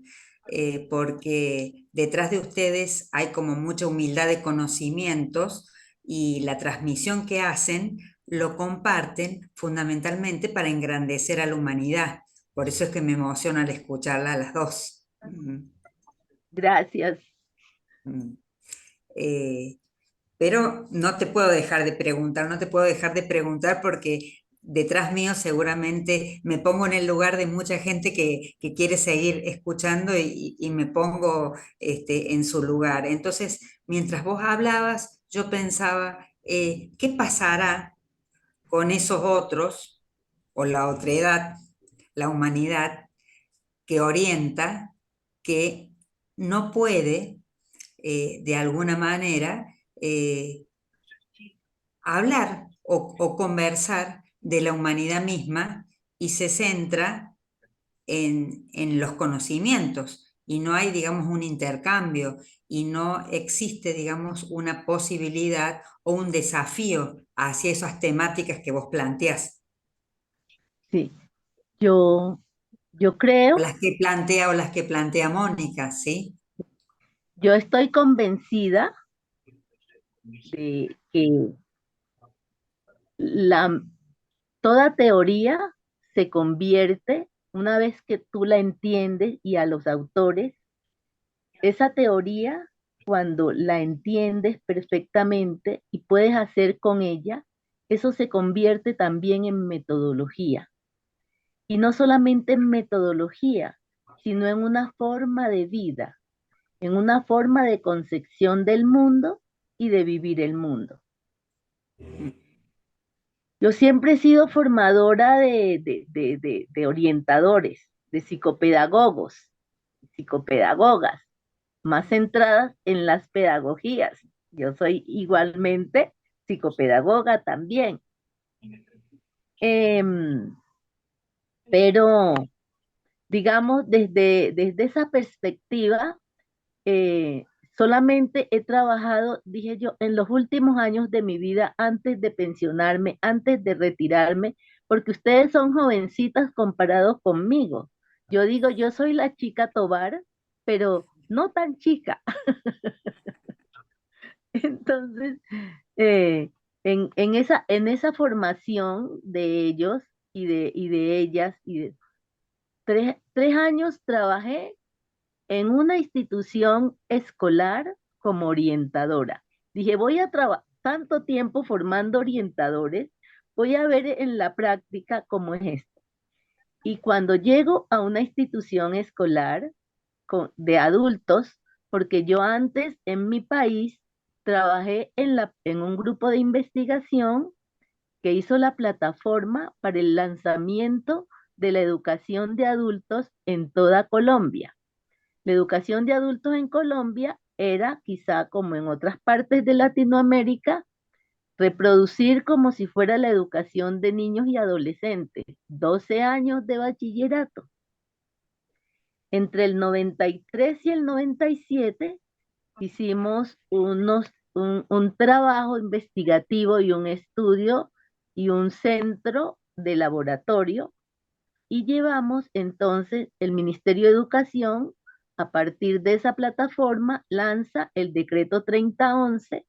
porque detrás de ustedes hay como mucha humildad de conocimientos y la transmisión que hacen lo comparten fundamentalmente para engrandecer a la humanidad. Por eso es que me emociona al escucharla a las dos. Gracias. Mm. Eh, pero no te puedo dejar de preguntar, no te puedo dejar de preguntar porque detrás mío seguramente me pongo en el lugar de mucha gente que quiere seguir escuchando y me pongo en su lugar. Entonces, mientras vos hablabas, yo pensaba, ¿qué pasará con esos otros, o la otredad, la humanidad, que orienta, que no puede, de alguna manera, eh, hablar o conversar de la humanidad misma y se centra en los conocimientos y no hay, digamos, un intercambio y no existe, digamos, una posibilidad o un desafío hacia esas temáticas que vos planteás, Sí, yo, yo o creo, las que plantea o las que plantea Mónica, ¿sí? yo estoy convencida de que la, toda teoría se convierte, una vez que tú la entiendes y a los autores, esa teoría, cuando la entiendes perfectamente y puedes hacer con ella, eso se convierte también en metodología. Y no solamente en metodología, sino en una forma de vida, en una forma de concepción del mundo y de vivir el mundo. Yo siempre he sido formadora de orientadores, de psicopedagogos, psicopedagogas, más centradas en las pedagogías. Yo soy igualmente psicopedagoga también. Em, pero, digamos, desde esa perspectiva, eh, solamente he trabajado, dije yo, en los últimos años de mi vida, antes de pensionarme, antes de retirarme, porque ustedes son jovencitas comparados conmigo. Yo digo, yo soy la chica Tobar, pero no tan chica. Entonces, eh, en esa formación de ellos y de ellas, tres años trabajé en una institución escolar como orientadora. Dije, voy a trabajar tanto tiempo formando orientadores, voy a ver en la práctica cómo es esto. Y cuando llego a una institución escolar de adultos, porque yo antes en mi país trabajé en un grupo de investigación que hizo la plataforma para el lanzamiento de la educación de adultos en toda Colombia. La educación de adultos en Colombia era, quizá como en otras partes de Latinoamérica, reproducir como si fuera la educación de niños y adolescentes, 12 años de bachillerato. Entre el 93 y el 97 hicimos un trabajo investigativo y un estudio y un centro de laboratorio y llevamos entonces el Ministerio de Educación, a partir de esa plataforma, lanza el decreto 3011,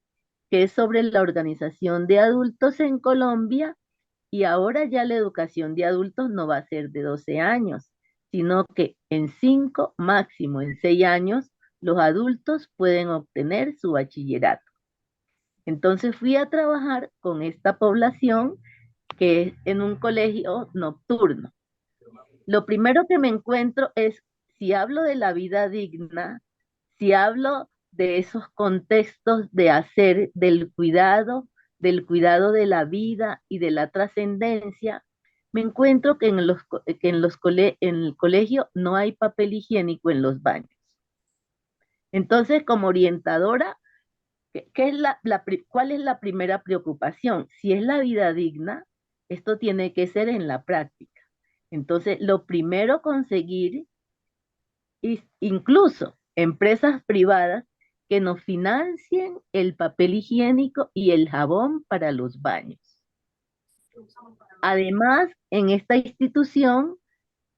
que es sobre la organización de adultos en Colombia, y ahora ya la educación de adultos no va a ser de 12 años, sino que en 5, máximo en 6 años, los adultos pueden obtener su bachillerato. Entonces fui a trabajar con esta población que es en un colegio nocturno. Lo primero que me encuentro es, si hablo de la vida digna, si hablo de esos contextos de hacer del cuidado de la vida y de la trascendencia, me encuentro que en el colegio no hay papel higiénico en los baños. Entonces, como orientadora, ¿qué es cuál es la primera preocupación? Si es la vida digna, esto tiene que ser en la práctica. Entonces, lo primero conseguir, incluso empresas privadas, que nos financien el papel higiénico y el jabón para los baños. Además, en esta institución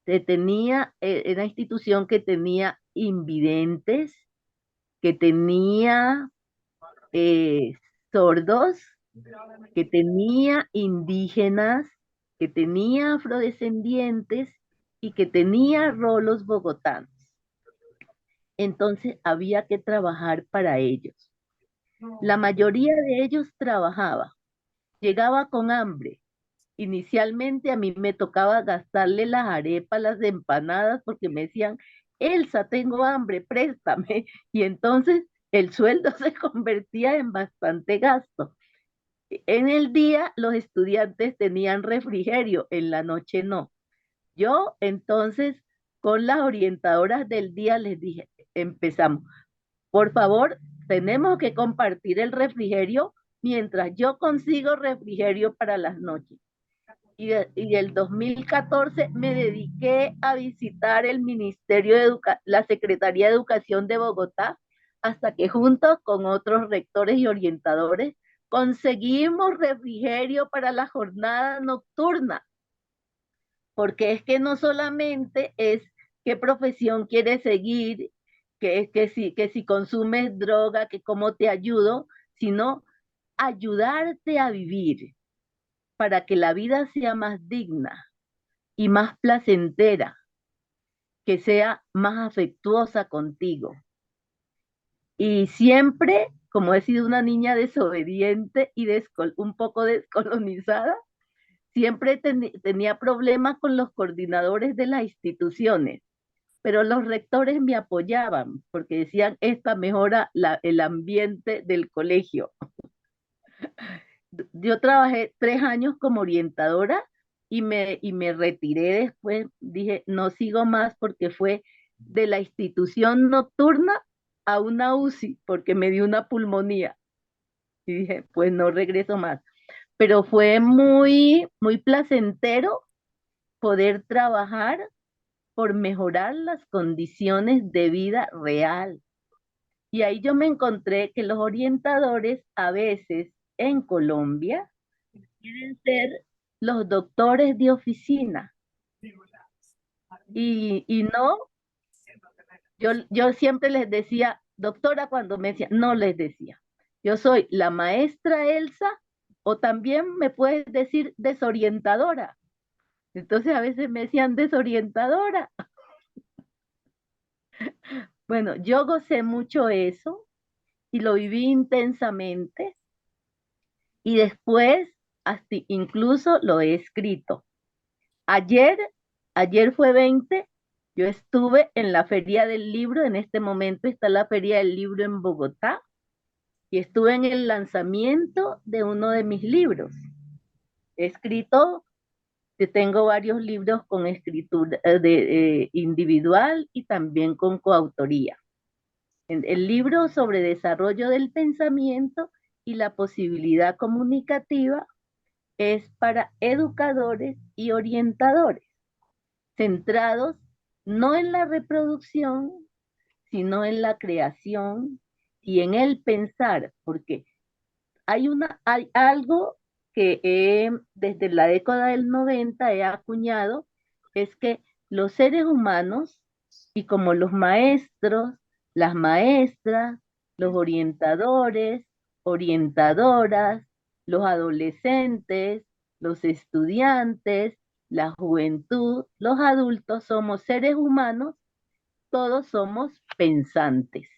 era una institución que tenía invidentes, que tenía eh, sordos, que tenía indígenas, que tenía afrodescendientes y que tenía rolos bogotanos. Entonces había que trabajar para ellos. La mayoría de ellos trabajaba, llegaba con hambre. Inicialmente a mí me tocaba gastarle las arepas, las empanadas, porque me decían, Elsa, tengo hambre, préstame. Y entonces el sueldo se convertía en bastante gasto. En el día los estudiantes tenían refrigerio, en la noche no. Yo entonces con las orientadoras del día les dije, empezamos, por favor, tenemos que compartir el refrigerio mientras yo consigo refrigerio para las noches. Y el 2014 me dediqué a visitar el Ministerio de la Secretaría de Educación de Bogotá, hasta que junto con otros rectores y orientadores conseguimos refrigerio para la jornada nocturna, porque es que no solamente es qué profesión quieres seguir, que si consumes droga, que cómo te ayudo, sino ayudarte a vivir para que la vida sea más digna y más placentera, que sea más afectuosa contigo. Y siempre, como he sido una niña desobediente y un poco descolonizada, siempre tenía problemas con los coordinadores de las instituciones, pero los rectores me apoyaban porque decían, esta mejora el ambiente del colegio. Yo trabajé 3 años como orientadora y me retiré después, dije, no sigo más porque fue de la institución nocturna a una UCI porque me dio una pulmonía. Y dije, pues no regreso más. Pero fue muy placentero poder trabajar por mejorar las condiciones de vida real. Y ahí yo me encontré que los orientadores a veces en Colombia quieren ser los doctores de oficina. Y no, yo siempre les decía, doctora, cuando me decía, no les decía, yo soy la maestra Elsa, o también me puedes decir desorientadora. Entonces a veces me decían desorientadora. Bueno, yo gocé mucho eso y lo viví intensamente, y después hasta incluso lo he escrito. Ayer, ayer fue 20, yo estuve en la Feria del Libro, en este momento está la Feria del Libro en Bogotá, y estuve en el lanzamiento de uno de mis libros. He escrito, tengo varios libros con escritura individual y también con coautoría. El libro sobre desarrollo del pensamiento y la posibilidad comunicativa es para educadores y orientadores, centrados no en la reproducción, sino en la creación y en el pensar, porque hay algo que desde la década del 90 he acuñado, es que los seres humanos, y como los maestros, las maestras, los orientadores, orientadoras, los adolescentes, los estudiantes, la juventud, los adultos, somos seres humanos, todos somos pensantes.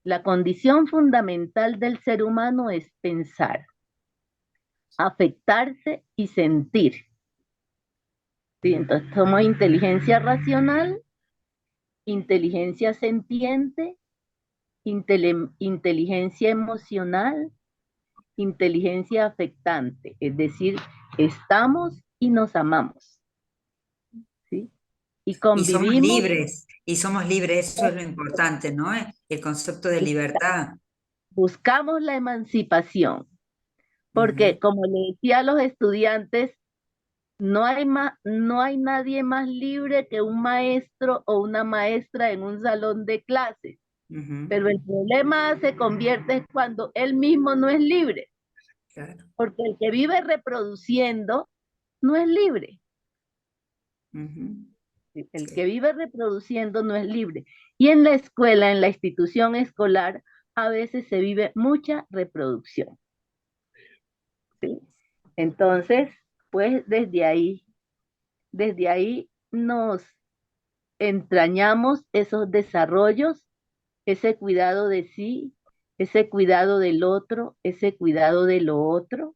La condición fundamental del ser humano es pensar, afectarse y sentir. ¿Sí? Entonces somos inteligencia racional, inteligencia sentiente, inteligencia emocional, inteligencia afectante. Es decir, estamos y nos amamos. ¿Sí? Y convivimos. Y somos libres, eso es lo importante, ¿no? El concepto de libertad. Buscamos la emancipación, porque como le decía a los estudiantes, no hay nadie más libre que un maestro o una maestra en un salón de clases. Pero el problema se convierte cuando él mismo no es libre. Claro. Porque el que vive reproduciendo no es libre. El que vive reproduciendo no es libre. Y en la escuela, en la institución escolar, a veces se vive mucha reproducción. ¿Sí? Entonces, pues desde ahí nos entrañamos esos desarrollos, ese cuidado de sí, ese cuidado del otro, ese cuidado de lo otro.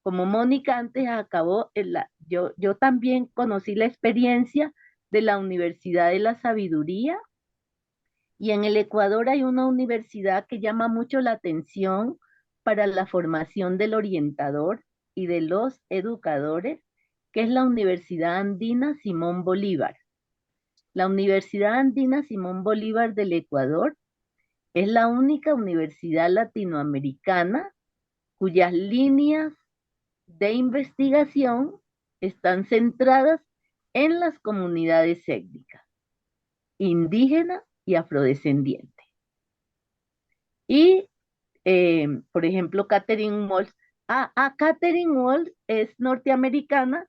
Como Mónica antes acabó, yo también conocí la experiencia de la Universidad de la Sabiduría, y en el Ecuador hay una universidad que llama mucho la atención para la formación del orientador y de los educadores, que es la Universidad Andina Simón Bolívar. La Universidad Andina Simón Bolívar del Ecuador es la única universidad latinoamericana cuyas líneas de investigación están centradas en las comunidades étnicas, indígenas y afrodescendientes. Y, por ejemplo, Catherine Walls. Catherine Walls es norteamericana,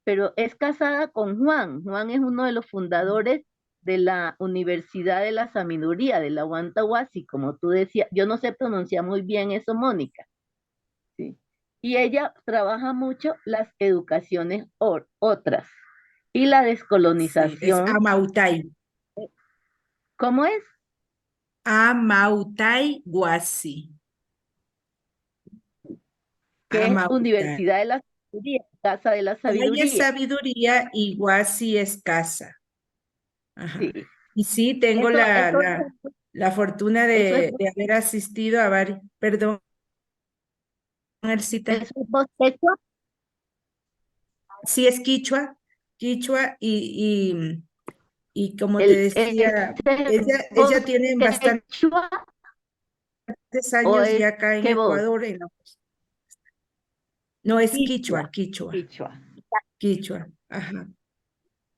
pero es casada con Juan. Juan es uno de los fundadores de la Universidad de la Sabiduría, de la Wantawasi, como tú decías. Yo no sé pronunciar muy bien eso, Mónica. ¿Sí? Y ella trabaja mucho las educaciones otras y la Sí, es descolonización. Amautai. ¿Cómo es? Amautai Guasi. Que es Amautai. Universidad de la Sabiduría, Casa de la Hay es Sabiduría. sabiduría y Guasi es casa. Ajá. Sí, Y sí, tengo eso, eso, la fortuna eso es, de haber asistido a varios, perdón, Elcita. eso es bosquejo. Sí, es quichua, quichua y como te decía, Ese ella tiene bastantes quechua o años es ya acá en que vos, Ecuador. No, es quichua, quichua, quichua, quichua, quichua, ajá.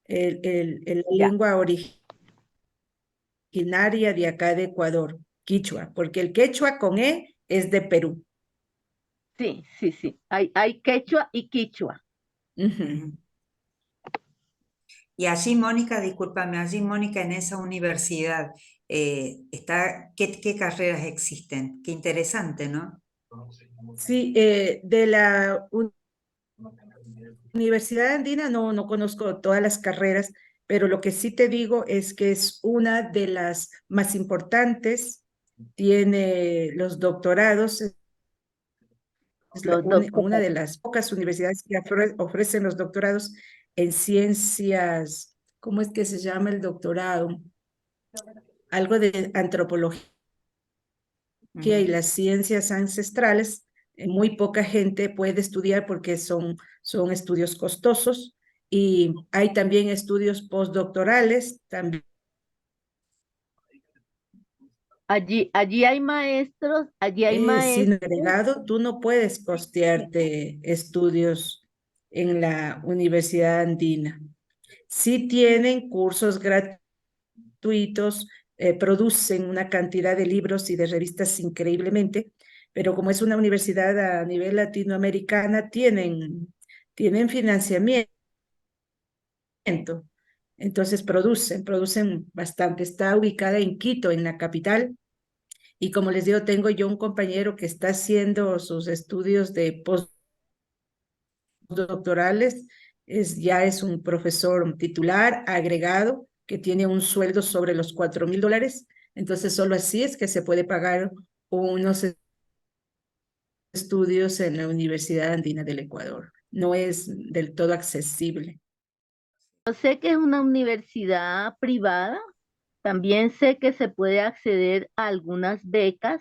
La ya, lengua originaria de acá de Ecuador, quichua, porque el quechua con E es de Perú. sí, sí, sí, hay quechua y quichua. Ujú. Ujú. Y allí, Mónica, discúlpame, allí, Mónica, en esa universidad, ¿qué carreras existen? Qué interesante, ¿no? Sí, de la Universidad Andina no conozco todas las carreras, pero lo que sí te digo es que es una de las más importantes, tiene los doctorados, es Los una doctores, de las pocas universidades que ofrecen los doctorados en ciencias. ¿Cómo es que se llama el doctorado? Algo de antropología y Ujú. las ciencias ancestrales. Muy poca gente puede estudiar porque son estudios costosos, y hay también estudios postdoctorales, también. allí hay Sin maestros, agregado, tú no puedes costearte estudios en la Universidad Andina. Sí tienen cursos gratuitos, producen una cantidad de libros y de revistas increíblemente, pero como es una universidad a nivel latinoamericana, tienen financiamiento, entonces producen bastante. Está ubicada en Quito, en la capital, y como les digo, tengo yo un compañero que está haciendo sus estudios de postdoctorales, ya es un profesor titular agregado que tiene un sueldo sobre los $4,000, entonces solo así es que se puede pagar unos estudios en la Universidad Andina del Ecuador. No es del todo accesible. yo sé que es una universidad privada, también sé que se puede acceder a algunas becas.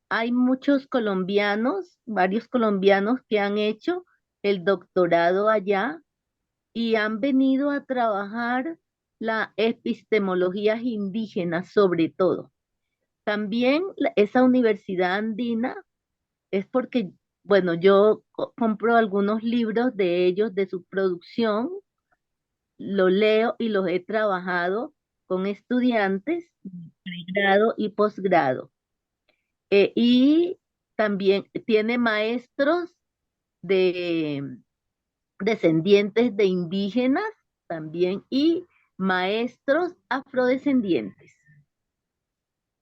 Hay muchos colombianos, varios colombianos que han hecho el doctorado allá y han venido a trabajar la epistemologías indígenas sobre todo. También esa universidad andina es porque, bueno, yo compro algunos libros de ellos, de su producción, los leo y los he trabajado con estudiantes de pregrado y posgrado. Y también tiene maestros de descendientes de indígenas también y maestros afrodescendientes.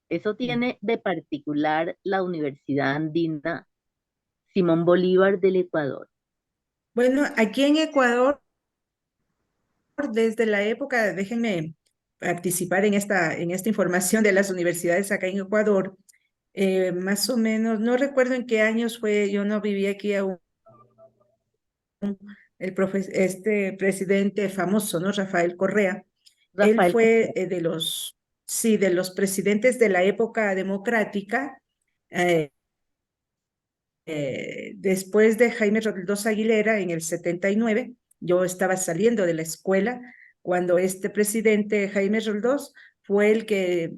Eso tiene de particular la Universidad Andina Simón Bolívar del Ecuador. Bueno, aquí en Ecuador, desde la época, déjenme participar en esta información de las universidades acá en Ecuador, más o menos, no recuerdo en qué años fue, yo no vivía aquí aún, este presidente famoso, ¿no? Rafael Correa. Él Rafael fue Correa. sí, de los presidentes de la época democrática, eh, después de Jaime Roldós Aguilera, en el 79, yo estaba saliendo de la escuela cuando este presidente Jaime Roldós fue el que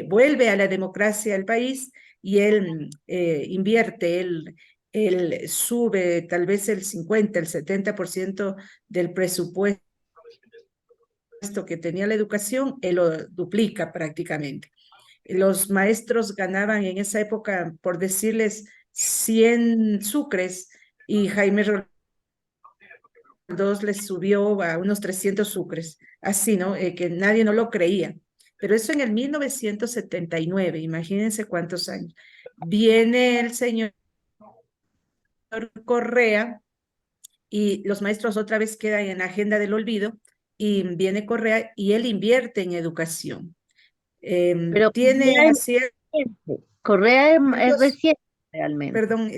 vuelve a la democracia al país y él invierte, él sube tal vez el 50, el 70% del presupuesto que tenía la educación, él lo duplica prácticamente. Los maestros ganaban en esa época, por decirles, 100 sucres y Jaime Roldós les subió a unos 300 sucres, así, ¿no? Que nadie no lo creía. Pero eso en el 1979, imagínense cuántos años. Viene el señor Correa y los maestros otra vez quedan en la agenda del olvido y viene Correa y él invierte en educación. Pero Tiene Correa es aciertos, reciente. Correa es reciente realmente. perdón,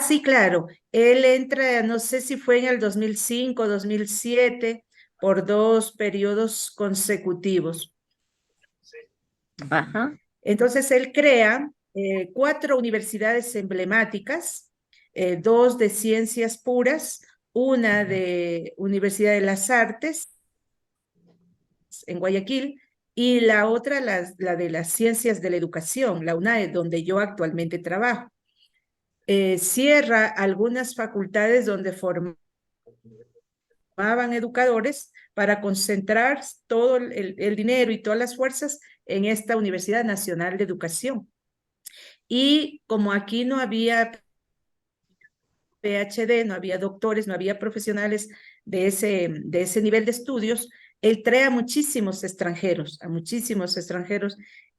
sí, claro, él entra, no sé si fue en el 2005, 2007, por 2 periodos consecutivos. Ajá. Entonces, él crea 4 universidades emblemáticas, 2 de ciencias puras, una de Universidad de las Artes en Guayaquil y la otra la de las ciencias de la educación, la UNAED, donde yo actualmente trabajo. Cierra algunas facultades donde formaban educadores para concentrar todo el dinero y todas las fuerzas en esta Universidad Nacional de Educación. Y como aquí no había PhD, no había doctores, no había profesionales de ese nivel de estudios, él trae a muchísimos extranjeros,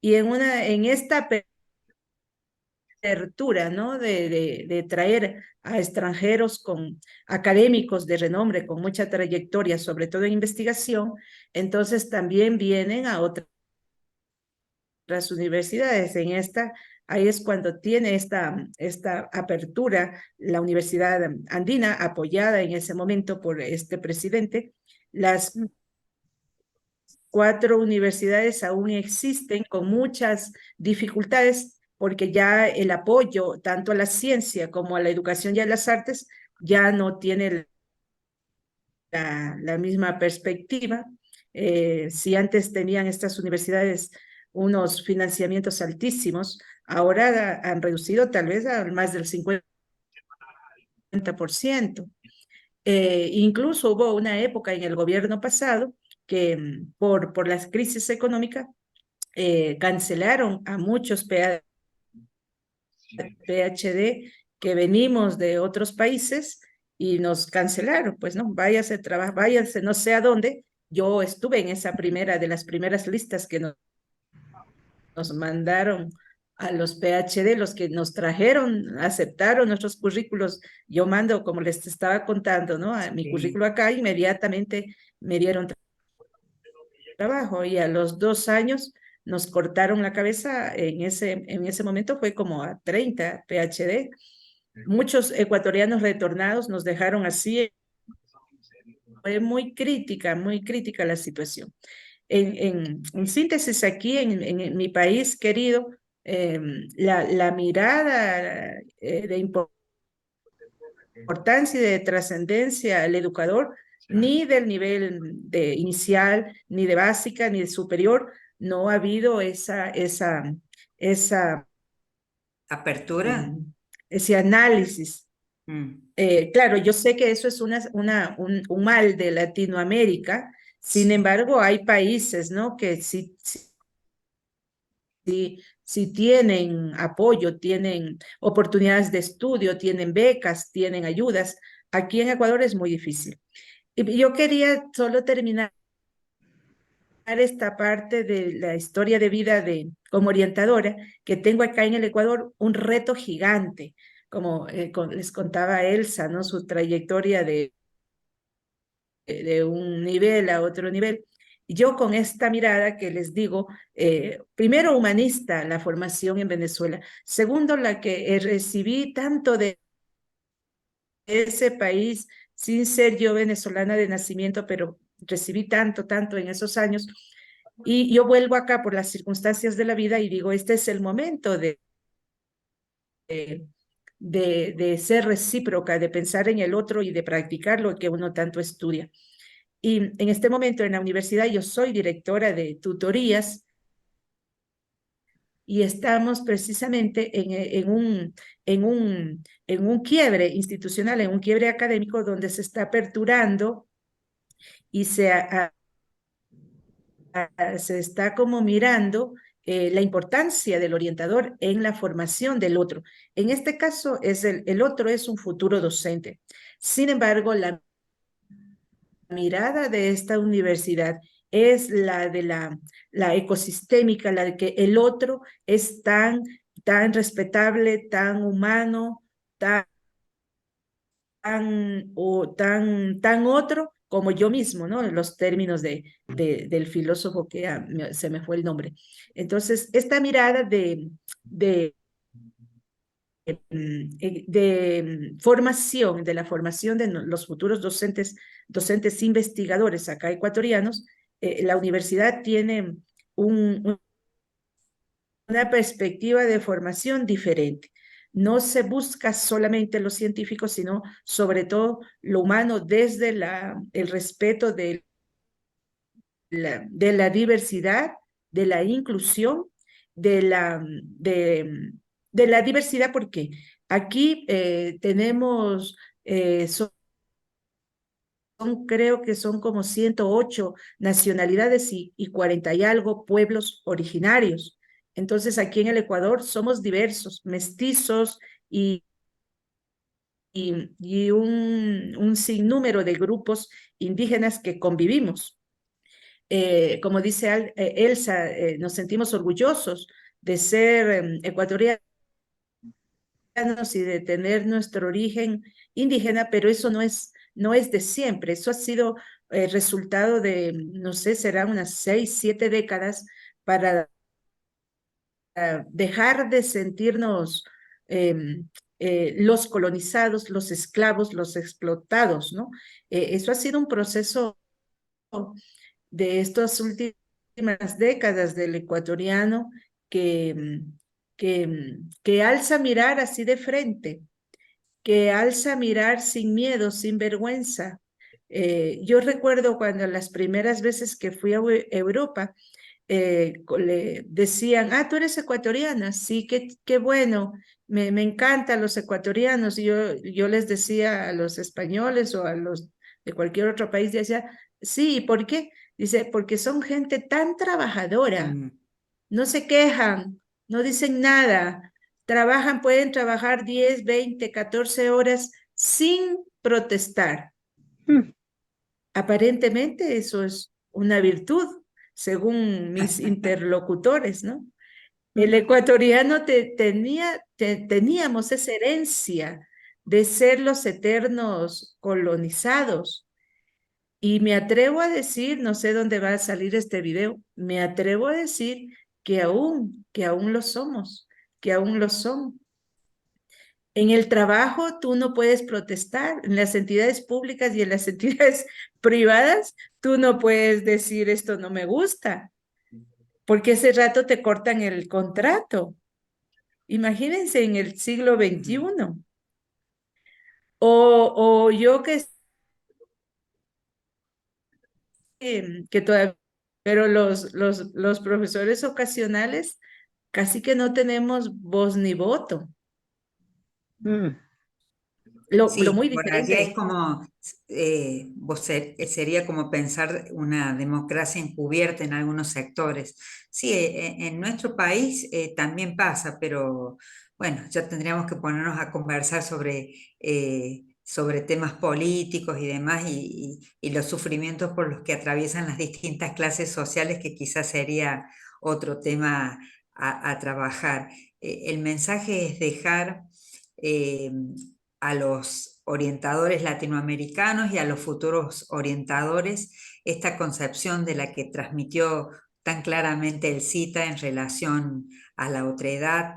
y en esta apertura, ¿no? De traer a extranjeros con académicos de renombre, con mucha trayectoria, sobre todo en investigación, entonces también vienen a otras universidades. Ahí es cuando tiene esta apertura la Universidad Andina, apoyada en ese momento por este presidente. Las 4 universidades aún existen con muchas dificultades porque ya el apoyo tanto a la ciencia como a la educación y a las artes ya no tiene la misma perspectiva. Si antes tenían estas universidades unos financiamientos altísimos, ahora han reducido tal vez a más del 50%. Incluso hubo una época en el gobierno pasado que por la crisis económica cancelaron a muchos PhD que venimos de otros países y nos cancelaron, pues no, váyase, váyase no sé a dónde. Yo estuve en esa de las primeras listas que nos mandaron a los PhD, los que nos trajeron, aceptaron nuestros currículos. Yo mando, como les estaba contando, ¿no? A mi currículo acá, inmediatamente me dieron trabajo y a los 2 años nos cortaron la cabeza. En ese momento fue como a 30 PhD. Muchos ecuatorianos retornados nos dejaron así. Fue muy crítica la situación. En síntesis, aquí en mi país querido, la mirada de importancia y de trascendencia al educador, ni del nivel de inicial, ni de básica, ni de superior, no ha habido esa ¿Apertura? ese análisis. Claro, yo sé que eso es un mal de Latinoamérica, sin embargo, hay países, ¿no? Que sí tienen apoyo, tienen oportunidades de estudio, tienen becas, tienen ayudas. Aquí en Ecuador es muy difícil. Y yo quería solo terminar esta parte de la historia de vida como orientadora, que tengo acá en el Ecuador un reto gigante, como les contaba Elsa, ¿no? Su trayectoria de un nivel a otro nivel. Yo con esta mirada que les digo, primero humanista la formación en Venezuela, segundo la que recibí tanto de ese país, sin ser yo venezolana de nacimiento, pero recibí tanto en esos años, y yo vuelvo acá por las circunstancias de la vida y digo, este es el momento de de ser recíproca, de pensar en el otro y de practicar lo que uno tanto estudia. Y en este momento en la universidad yo soy directora de tutorías y estamos precisamente en un quiebre institucional, en un quiebre académico donde se está aperturando y se está como mirando la importancia del orientador en la formación del otro. En este caso, el otro es un futuro docente. Sin embargo, la mirada de esta universidad es la de la ecosistémica, la de que el otro es tan respetable, tan humano, tan tan otro como yo mismo, ¿no? Los términos del filósofo que se me fue el nombre. Entonces, esta mirada formación, de la formación de los futuros docentes investigadores acá ecuatorianos, la universidad tiene una perspectiva de formación diferente. No se busca solamente lo científico, sino sobre todo lo humano desde el respeto de la diversidad, de la inclusión, de de la diversidad, porque aquí tenemos, creo que son como 108 nacionalidades y 40 y algo pueblos originarios. Entonces, aquí en el Ecuador somos diversos, mestizos y un sinnúmero de grupos indígenas que convivimos. Como dice Elsa, nos sentimos orgullosos de ser ecuatorianos y de tener nuestro origen indígena, pero eso no es de siempre, eso ha sido resultado de, no sé, serán unas 6, 7 décadas para dejar de sentirnos los colonizados, los esclavos, los explotados, ¿no? Eso ha sido un proceso de estas últimas décadas del ecuatoriano que, que alza mirar así de frente, que alza mirar sin miedo, sin vergüenza. Yo recuerdo cuando las primeras veces que fui a Europa, le decían, tú eres ecuatoriana, sí, qué bueno, me encantan los ecuatorianos. Y yo les decía a los españoles o a los de cualquier otro país, decía, sí, ¿por qué? Dice, porque son gente tan trabajadora, Mm. no se quejan, no dicen nada, pueden trabajar 10, 20, 14 horas sin protestar. Mm. Aparentemente eso es una virtud, según mis interlocutores, ¿no? El ecuatoriano teníamos esa herencia de ser los eternos colonizados. Y me atrevo a decir, no sé dónde va a salir este video, me atrevo a decir que aún lo somos, que aún lo son. En el trabajo tú no puedes protestar, en las entidades públicas y en las entidades privadas tú no puedes decir esto no me gusta, porque ese rato te cortan el contrato. Imagínense en el siglo XXI. O yo que todavía, pero los profesores ocasionales casi que no tenemos voz ni voto. Mm. Lo Sí, muy por allá es diferente. como, sería como pensar una democracia encubierta en algunos sectores. Sí, en nuestro país también pasa, pero bueno, ya tendríamos que ponernos a conversar sobre temas políticos y demás y los sufrimientos por los que atraviesan las distintas clases sociales, que quizás sería otro tema a trabajar. El mensaje es dejar eh, a los orientadores latinoamericanos y a los futuros orientadores esta concepción de la que transmitió tan claramente el CITA en relación a la otredad,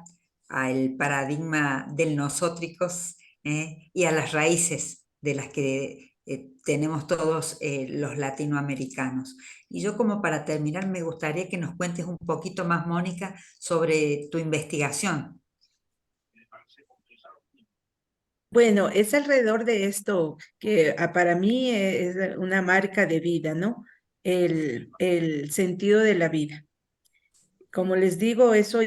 al paradigma del nosótricos y a las raíces de las que tenemos todos los latinoamericanos. Y yo, como para terminar, me gustaría que nos cuentes un poquito más, Mónica, sobre tu investigación. Bueno, es alrededor de esto que para mí es una marca de vida, ¿no? El sentido de la vida. Como les digo, eso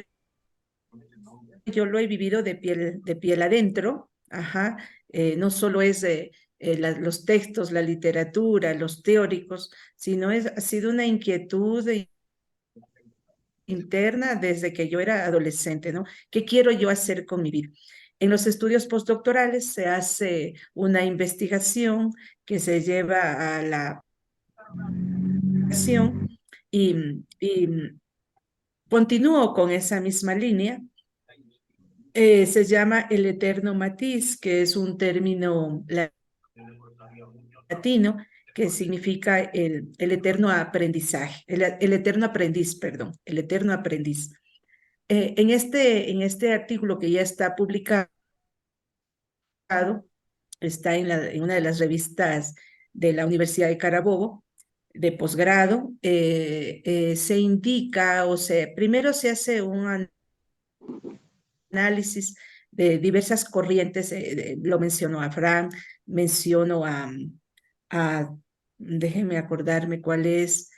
yo lo he vivido de piel adentro, ajá, no solo es los textos, la literatura, los teóricos, sino ha sido una inquietud interna desde que yo era adolescente, ¿no? ¿Qué quiero yo hacer con mi vida? En los estudios postdoctorales se hace una investigación que se lleva a la acción y continúo con esa misma línea. Se llama el eterno matiz, que es un término latino que significa el eterno aprendizaje, el eterno aprendiz, perdón, el eterno aprendiz. En este artículo que ya está publicado, está en una de las revistas de la Universidad de Carabobo, de posgrado, se indica, primero se hace un análisis de diversas corrientes, lo mencionó a Frank, menciono a déjenme acordarme cuál es,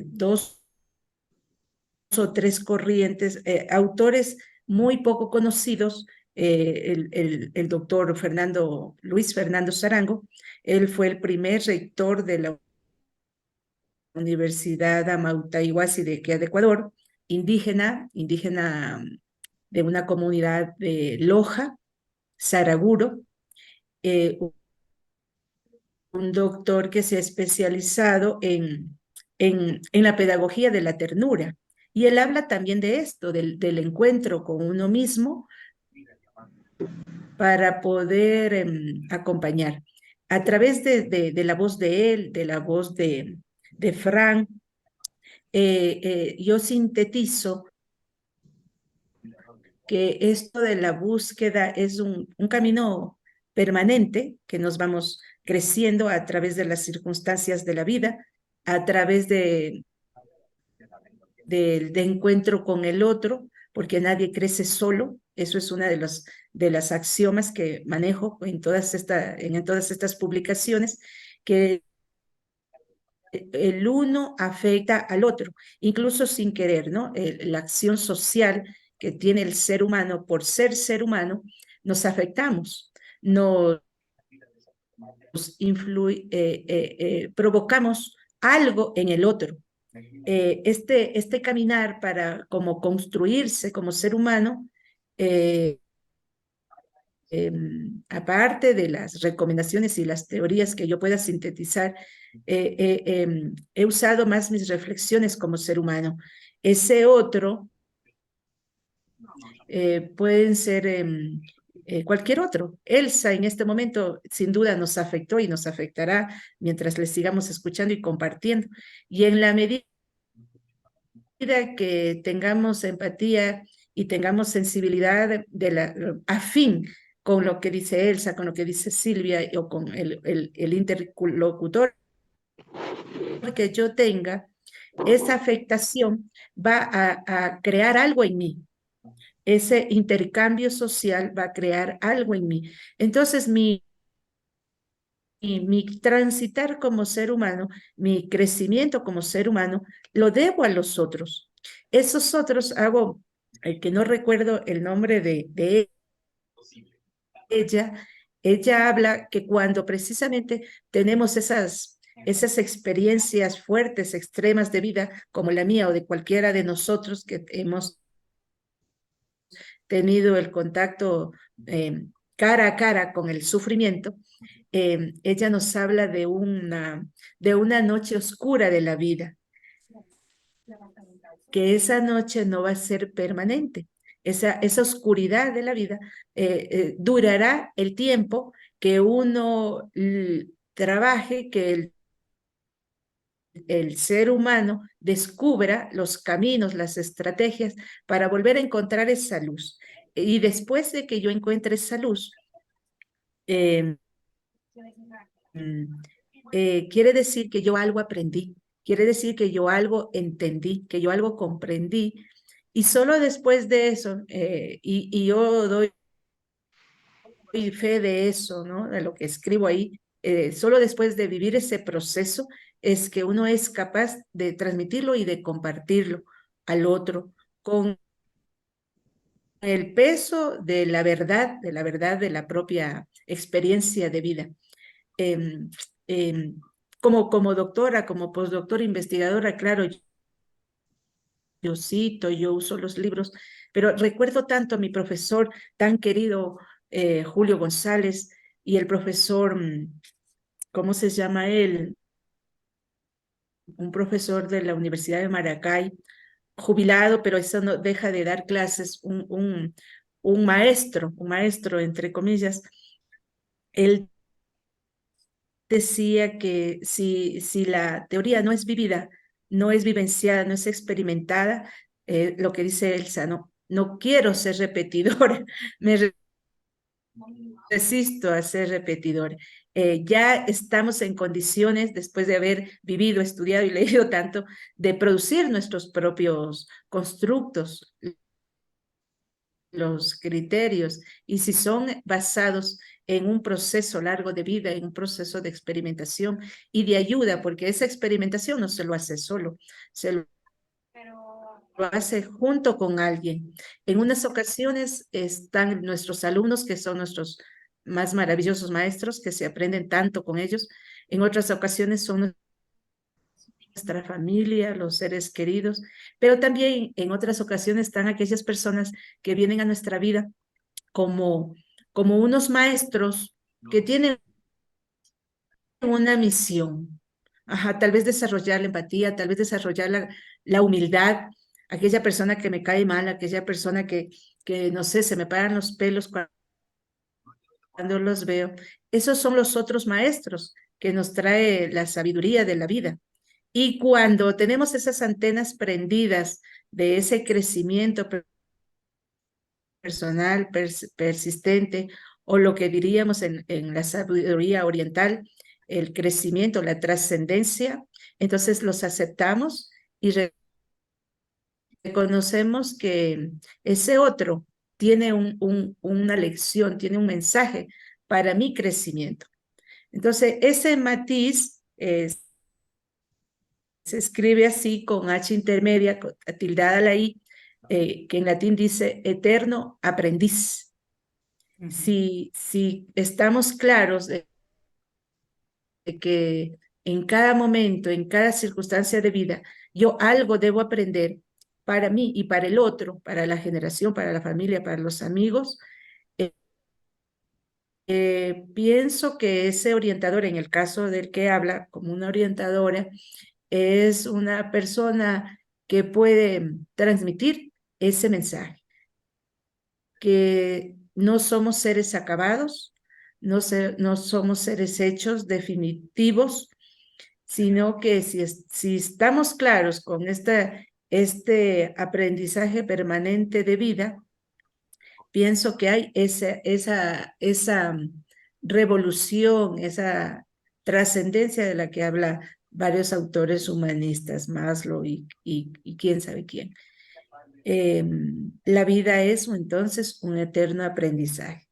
dos o tres corrientes, autores muy poco conocidos, el doctor Luis Fernando Sarango, él fue el primer rector de la Universidad Amauta-Iguazí de Ecuador, indígena de una comunidad de Loja, Saraguro, un doctor que se ha especializado en la pedagogía de la ternura. Y él habla también de esto, del encuentro con uno mismo para poder acompañar. A través de la voz de él, de la voz de Frank, yo sintetizo que esto de la búsqueda es un camino permanente, que nos vamos creciendo a través de las circunstancias de la vida, a través de encuentro con el otro, porque nadie crece solo. Eso es una de las axiomas que manejo en todas estas publicaciones, que el uno afecta al otro, incluso sin querer, ¿no? La acción social que tiene el ser humano por ser humano, nos afectamos, nos provocamos algo en el otro. Este caminar para como construirse como ser humano, aparte de las recomendaciones y las teorías que yo pueda sintetizar, he usado más mis reflexiones como ser humano. Ese otro pueden ser cualquier otro. Elsa en este momento sin duda nos afectó y nos afectará mientras le sigamos escuchando y compartiendo. Y en la medida que tengamos empatía y tengamos sensibilidad afín con lo que dice Elsa, con lo que dice Silvia o con el interlocutor que yo tenga, esa afectación va a crear algo en mí. Ese intercambio social va a crear algo en mí. Entonces, mi transitar como ser humano, mi crecimiento como ser humano, lo debo a los otros. Esos otros hago, el que no recuerdo el nombre de ella habla que cuando precisamente tenemos esas experiencias fuertes, extremas de vida, como la mía o de cualquiera de nosotros que hemos tenido el contacto cara a cara con el sufrimiento, ella nos habla de una noche oscura de la vida, que esa noche no va a ser permanente. Esa oscuridad de la vida durará el tiempo que uno trabaje, que el ser humano descubra los caminos, las estrategias para volver a encontrar esa luz. Y después de que yo encuentre esa luz, eh, quiere decir que yo algo aprendí, quiere decir que yo algo entendí, que yo algo comprendí. Y solo después de eso, y yo doy doy fe de eso, ¿no? De lo que escribo ahí. Solo después de vivir ese proceso es que uno es capaz de transmitirlo y de compartirlo al otro con el peso de la verdad de la propia experiencia de vida. Em, em, como doctora, como postdoctora investigadora, claro, yo cito, yo uso los libros, pero recuerdo tanto a mi profesor tan querido, Julio González, y el profesor, ¿cómo se llama él? Un profesor de la Universidad de Maracay, jubilado, pero eso no deja de dar clases, un maestro, entre comillas. Él decía que si la teoría no es vivida, no es vivenciada, no es experimentada, lo que dice Elsa, no quiero ser repetidor, me resisto a ser repetidor. Ya estamos en condiciones, después de haber vivido, estudiado y leído tanto, de producir nuestros propios constructos, los criterios, y si son basados en un proceso largo de vida, en un proceso de experimentación y de ayuda, porque esa experimentación no se lo hace solo, se lo hace junto con alguien. En unas ocasiones están nuestros alumnos, que son nuestros más maravillosos maestros, que se aprenden tanto con ellos. En otras ocasiones son nuestra familia, los seres queridos, pero también en otras ocasiones están aquellas personas que vienen a nuestra vida como, como unos maestros que tienen una misión. Ajá, tal vez desarrollar la empatía, tal vez desarrollar la humildad, aquella persona que me cae mal, aquella persona que, no sé, se me paran los pelos cuando los veo. Esos son los otros maestros que nos trae la sabiduría de la vida. Y cuando tenemos esas antenas prendidas de ese crecimiento personal, persistente, o lo que diríamos en la sabiduría oriental, el crecimiento, la trascendencia, entonces los aceptamos y reconocemos que ese otro tiene una lección, tiene un mensaje para mi crecimiento. Entonces, ese matiz se escribe así con H intermedia, tildada la I, que en latín dice eterno aprendiz. Si estamos claros de que en cada momento, en cada circunstancia de vida, yo algo debo aprender para mí y para el otro, para la generación, para la familia, para los amigos, pienso que ese orientador, en el caso del que habla como una orientadora, es una persona que puede transmitir ese mensaje, que no somos seres acabados, no somos seres hechos definitivos, sino que si estamos claros con este aprendizaje permanente de vida, pienso que hay esa revolución, esa trascendencia de la que habla varios autores humanistas, Maslow y quién sabe quién. La vida es entonces un eterno aprendizaje.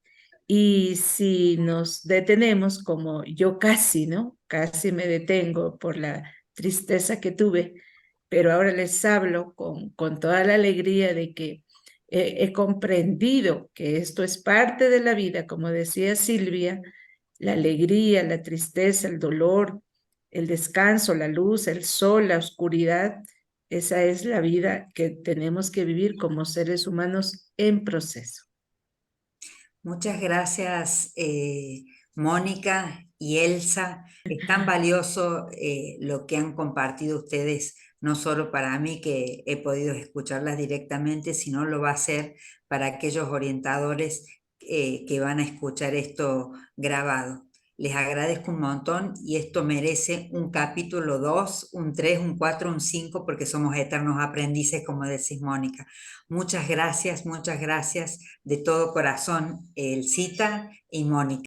Y si nos detenemos, como yo casi, ¿no? Casi me detengo por la tristeza que tuve, ahora les hablo con toda la alegría de que he comprendido que esto es parte de la vida, como decía Silvia, la alegría, la tristeza, el dolor, el descanso, la luz, el sol, la oscuridad. Esa es la vida que tenemos que vivir como seres humanos en proceso. Muchas gracias, Mónica y Elsa. Es tan valioso lo que han compartido ustedes, no solo para mí que he podido escucharlas directamente, sino lo va a ser para aquellos orientadores que van a escuchar esto grabado. Les agradezco un montón y esto merece un capítulo 2, un 3, un 4, un 5, porque somos eternos aprendices, como decís, Mónica. Muchas gracias de todo corazón, Elcita y Mónica.